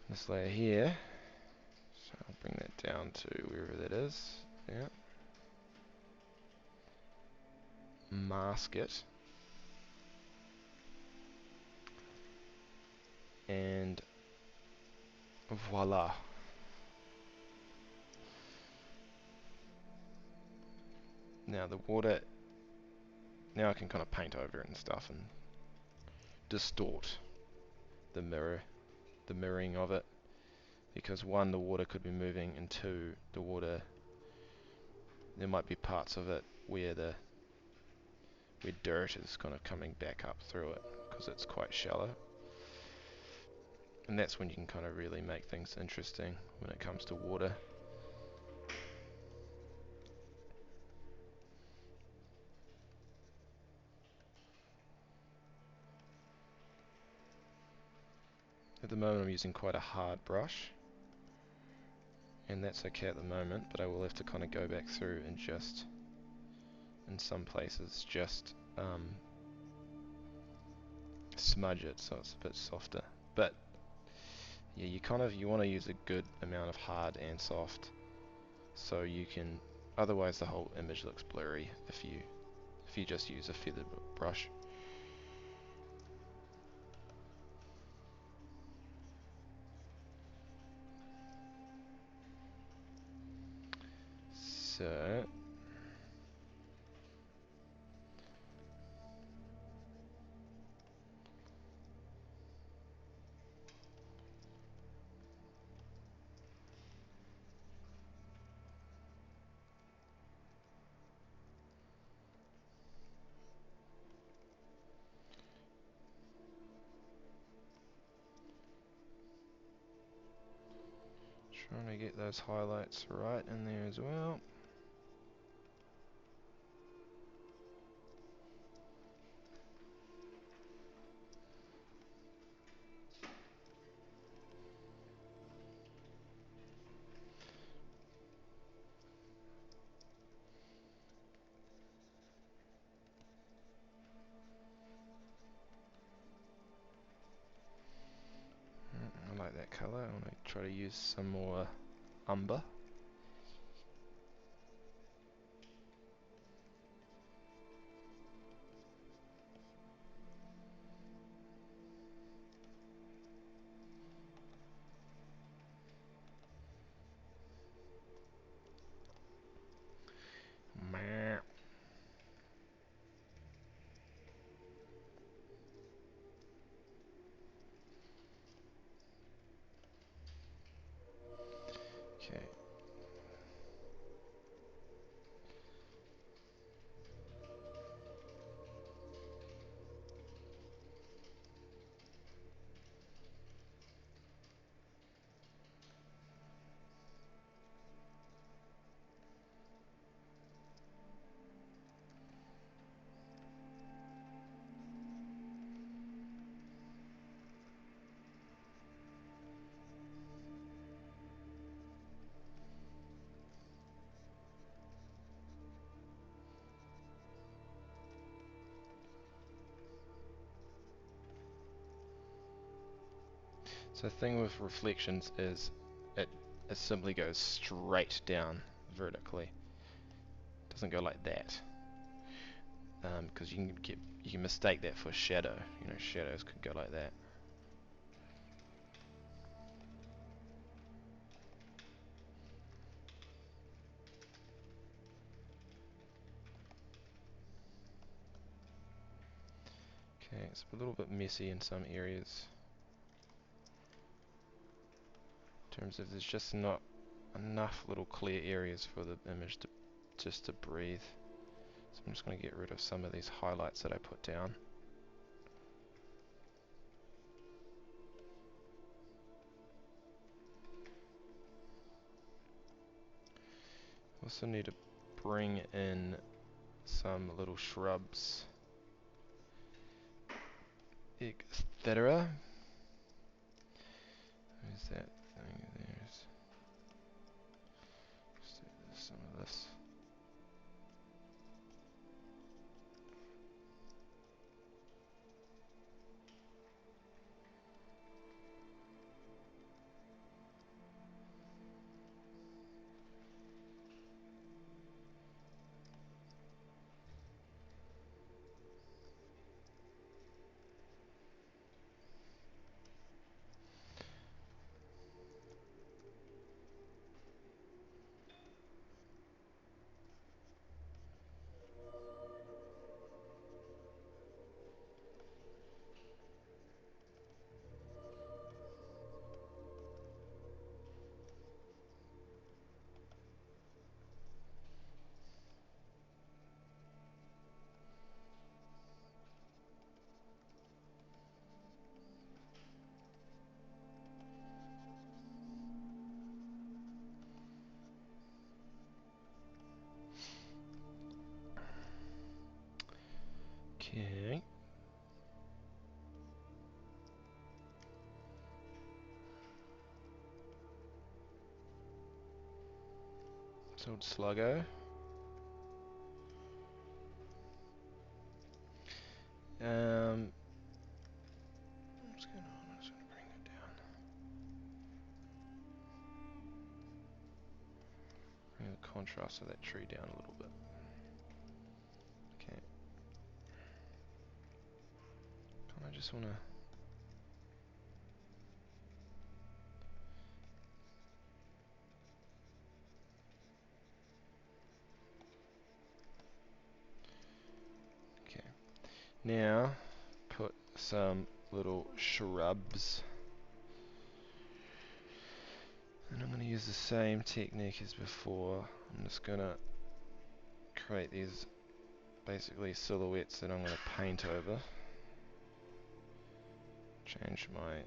This layer here, so I'll bring that down to wherever that is. Yeah. Mask it. And voila. Now the water, now I can kind of paint over it and stuff and distort the mirroring of it. Because one, the water could be moving, and two, the water, there might be parts of it where dirt is kind of coming back up through it because it's quite shallow. And that's when you can kind of really make things interesting when it comes to water. At the moment I'm using quite a hard brush, and that's okay at the moment, but I will have to kind of go back through and just, in some places, just smudge it so it's a bit softer. But yeah, you want to use a good amount of hard and soft, so you can. Otherwise, the whole image looks blurry if you just use a feathered brush. So trying to get those highlights right in there as well. I like that colour. I want to try to use some more umber. Okay. So the thing with reflections is it simply goes straight down vertically. It doesn't go like that. Because you can mistake that for shadow. You know, shadows could go like that. Okay, it's a little bit messy in some areas. In terms of there's just not enough little clear areas for the image to just to breathe. So I'm just going to get rid of some of these highlights that I put down. Also need to bring in some little shrubs, etc. Where's that thing? There's some of this. Okay. So Sluggo. What's going on? I'm just going to bring it down. Bring the contrast of that tree down a little bit. Okay. I just want to... Okay. Now, put some little shrubs. And I'm going to use the same technique as before. I'm just going to create these basically silhouettes that I'm going to paint over. Change my...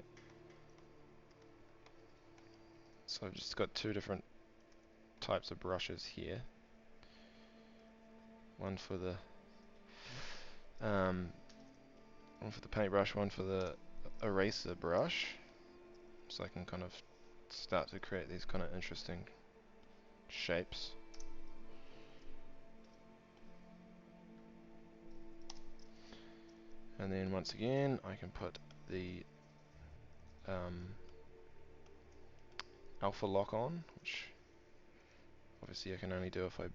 So I've just got two different types of brushes here. One for the paintbrush, one for the eraser brush. So I can kind of start to create these kind of interesting shapes. And then once again, I can put the alpha lock on, which obviously I can only do if I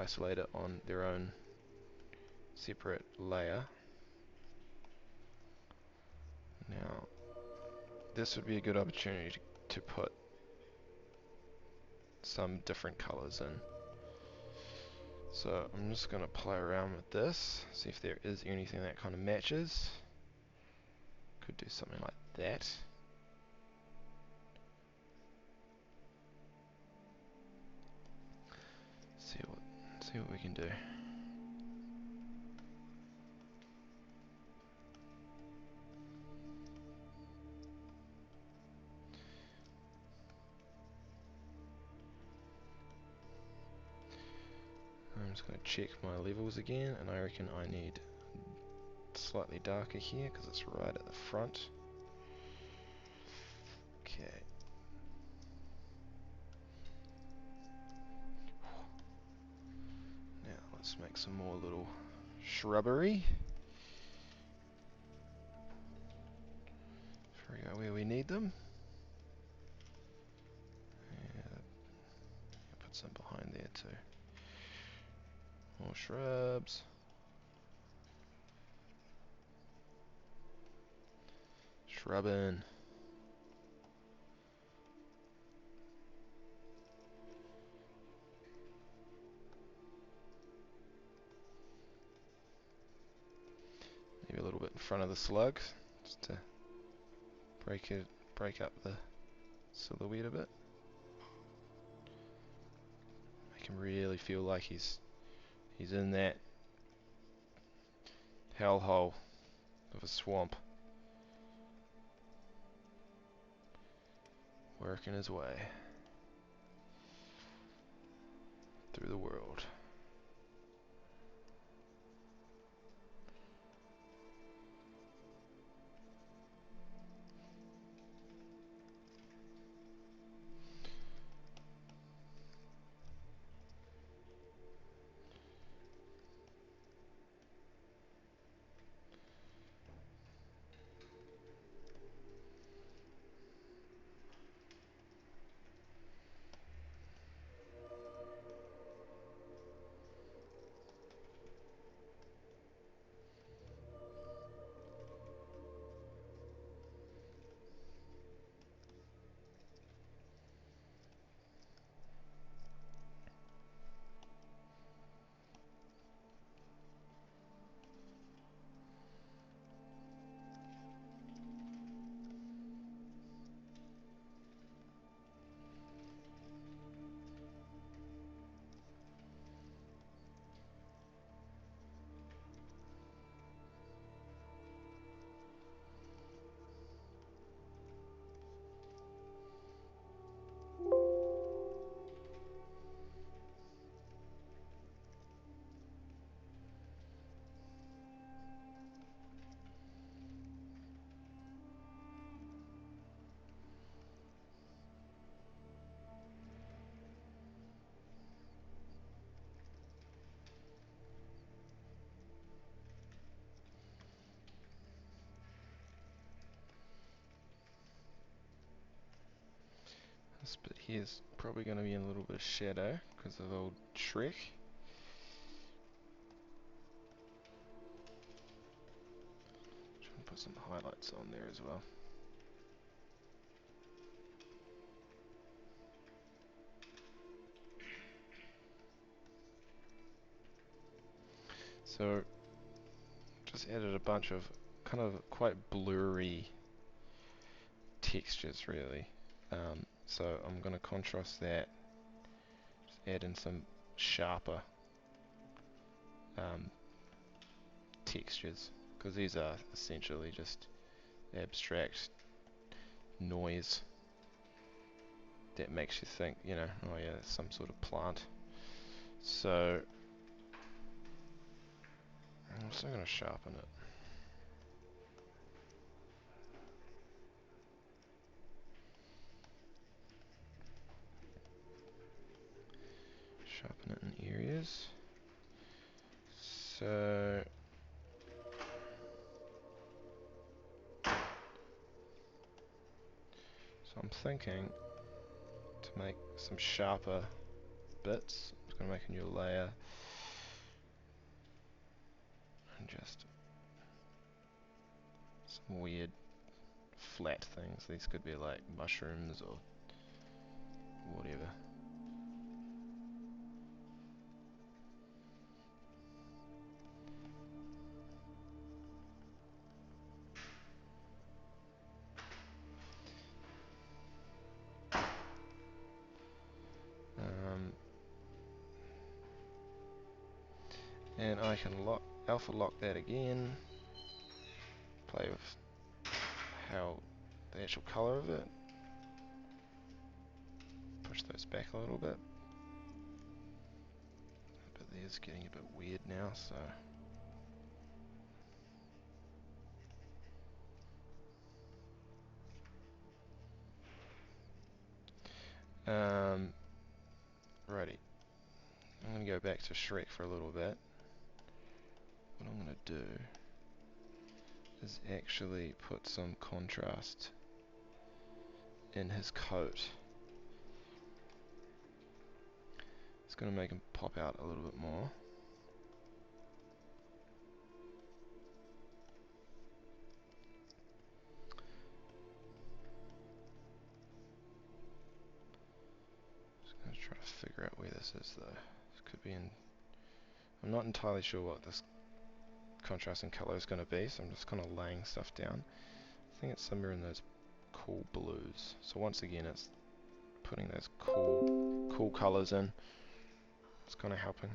isolate it on their own separate layer. Now, this would be a good opportunity to put some different colors in. So I'm just going to play around with this, see if there is anything that kind of matches. Could do something like that. See what we can do. I'm just going to check my levels again, and I reckon I need slightly darker here because it's right at the front. Okay. Now let's make some more little shrubbery. Figure out where we need them. Yeah, put some behind there too. More shrubs. Shrubbing. Maybe a little bit in front of the slug, just to break up the silhouette a bit. Make him really feel like he's in that hellhole of a swamp, working his way through the world. This bit here is probably going to be in a little bit of shadow because of old Shrek. Try and put some highlights on there as well. So, just added a bunch of kind of quite blurry textures really. So I'm going to contrast that, just add in some sharper textures, because these are essentially just abstract noise that makes you think, you know, oh yeah, it's some sort of plant. So I'm still going to sharpen it. Sharpen it in areas. So I'm thinking to make some sharper bits. I'm just going to make a new layer and just some weird flat things. These could be like mushrooms or whatever. And I can alpha lock that again, play with how the actual color of it, push those back a little bit, but there's getting a bit weird now, so righty, I'm going to go back to Shrek for a little bit. What I'm going to do is actually put some contrast in his coat. It's going to make him pop out a little bit more. Just going to try to figure out where this is though. This could be in... I'm not entirely sure what this contrast and color is going to be, so I'm just kind of laying stuff down. I think it's somewhere in those cool blues. So once again, it's putting those cool colors in. It's kind of helping.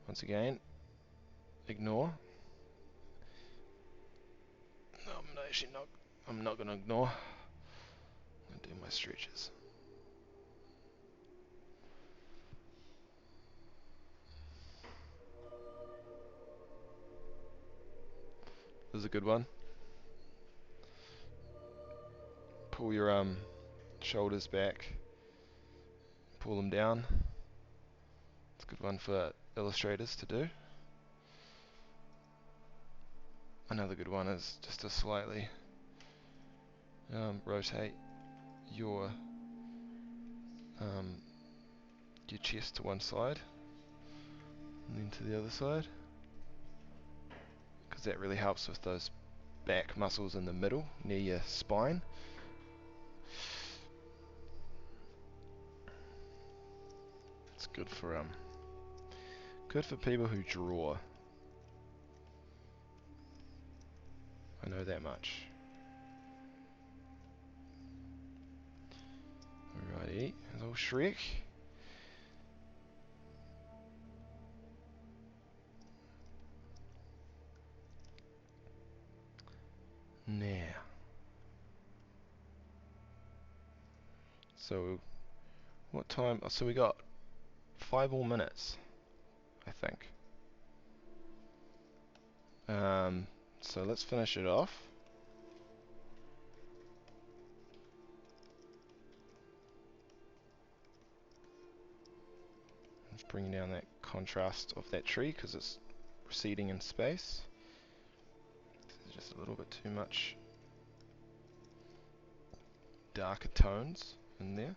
Once again, ignore. No, I'm not going to ignore. I'm going to do my stretches. This is a good one. Pull your shoulders back. Pull them down. It's a good one for illustrators to do. Another good one is just to slightly rotate your chest to one side and then to the other side, because that really helps with those back muscles in the middle near your spine. It's good for people who draw. I know that much. Alrighty, little Shrek. Now, so what time? So we got 5 more minutes, I think. So let's finish it off. Just bringing down that contrast of that tree because it's receding in space. There's just a little bit too much darker tones in there.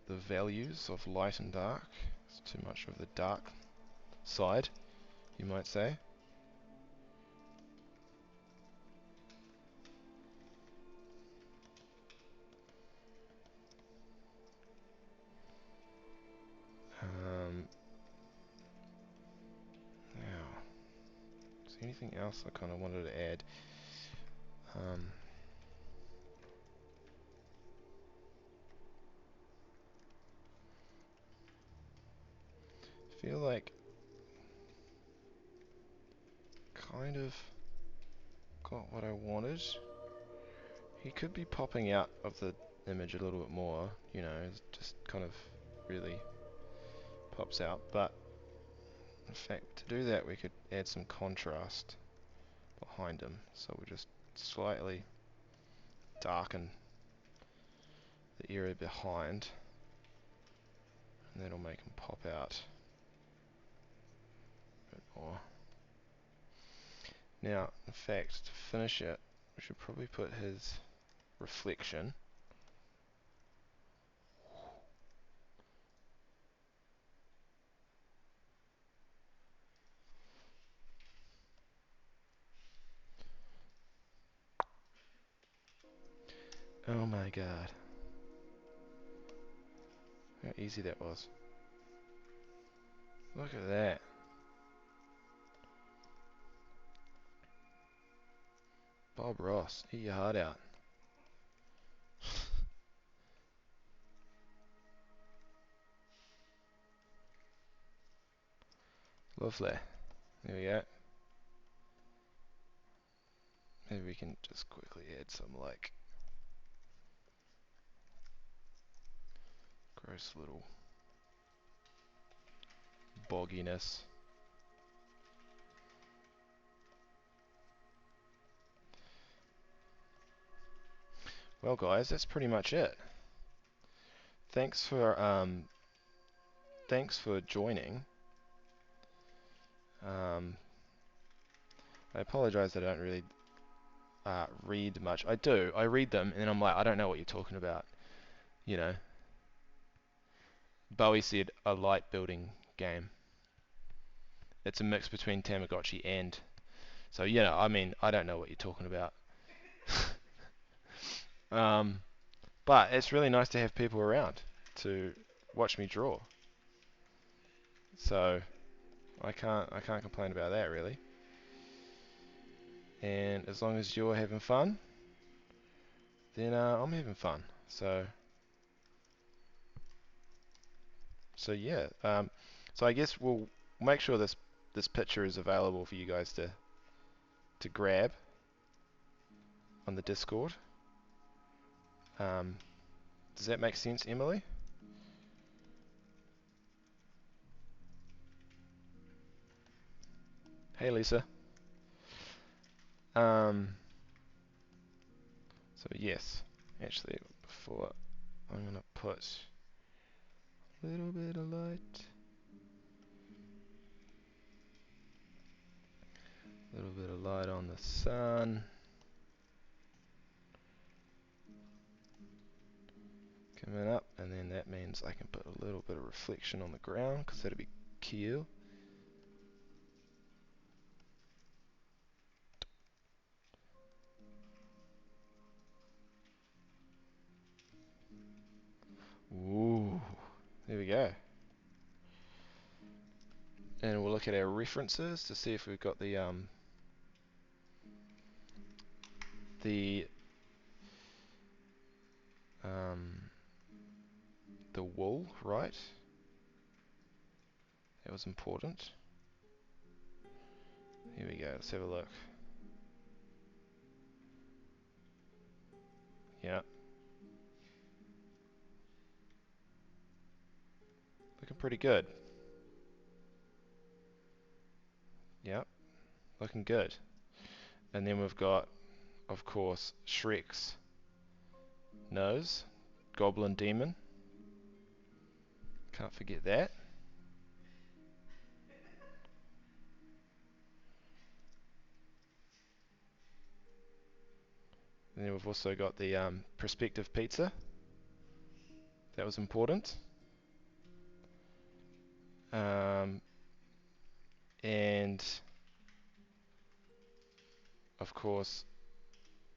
The values of light and dark. It's too much of the dark side, you might say. Now, is there anything else I kind of wanted to add? Feel like kind of got what I wanted. He could be popping out of the image a little bit more, you know, just kind of really pops out, but in fact to do that we could add some contrast behind him, so we just slightly darken the area behind and that'll make him pop out a bit more. Now, in fact, to finish it, we should probably put his reflection. Oh my god. How easy that was. Look at that. Bob Ross, eat your heart out. Lovely. There we go. Maybe we can just quickly add some like gross little bogginess. Well guys, that's pretty much it. Thanks for joining. I apologize that I don't really read much. I do. I read them and then I'm like, I don't know what you're talking about. You know. Bowie said a light building game. It's a mix between Tamagotchi and... So, you know, I mean, I don't know what you're talking about. But it's really nice to have people around to watch me draw. So I can't complain about that really. And as long as you're having fun, then I'm having fun. So yeah. So I guess we'll make sure this picture is available for you guys to grab on the Discord. Does that make sense, Emily? Hey, Lisa. Um, so yes, actually, before I'm gonna put a little bit of light, a little bit of light on the sun. Coming up, and then that means I can put a little bit of reflection on the ground because that'll be cute. Ooh, there we go. And we'll look at our references to see if we've got the um, the wool right. That was important. Here we go. Let's have a look. Yeah, looking pretty good. Yep, looking good. And then we've got, of course, Shrek's nose, Goblin Demon. Can't forget that. And then we've also got the perspective pizza. That was important. Um, and of course,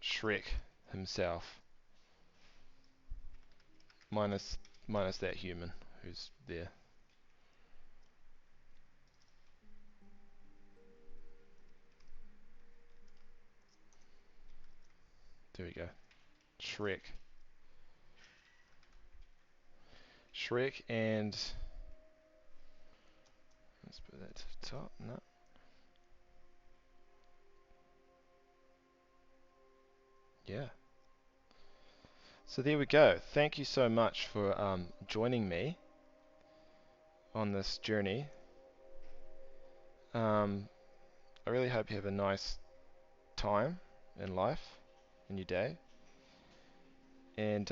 Shrek himself, minus that human who's there. There we go. Shrek. Shrek and let's put that to the top. No. Yeah. So there we go. Thank you so much for joining me on this journey. I really hope you have a nice time in life, in your day, and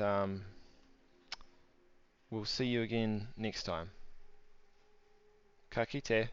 we'll see you again next time. Ka kite.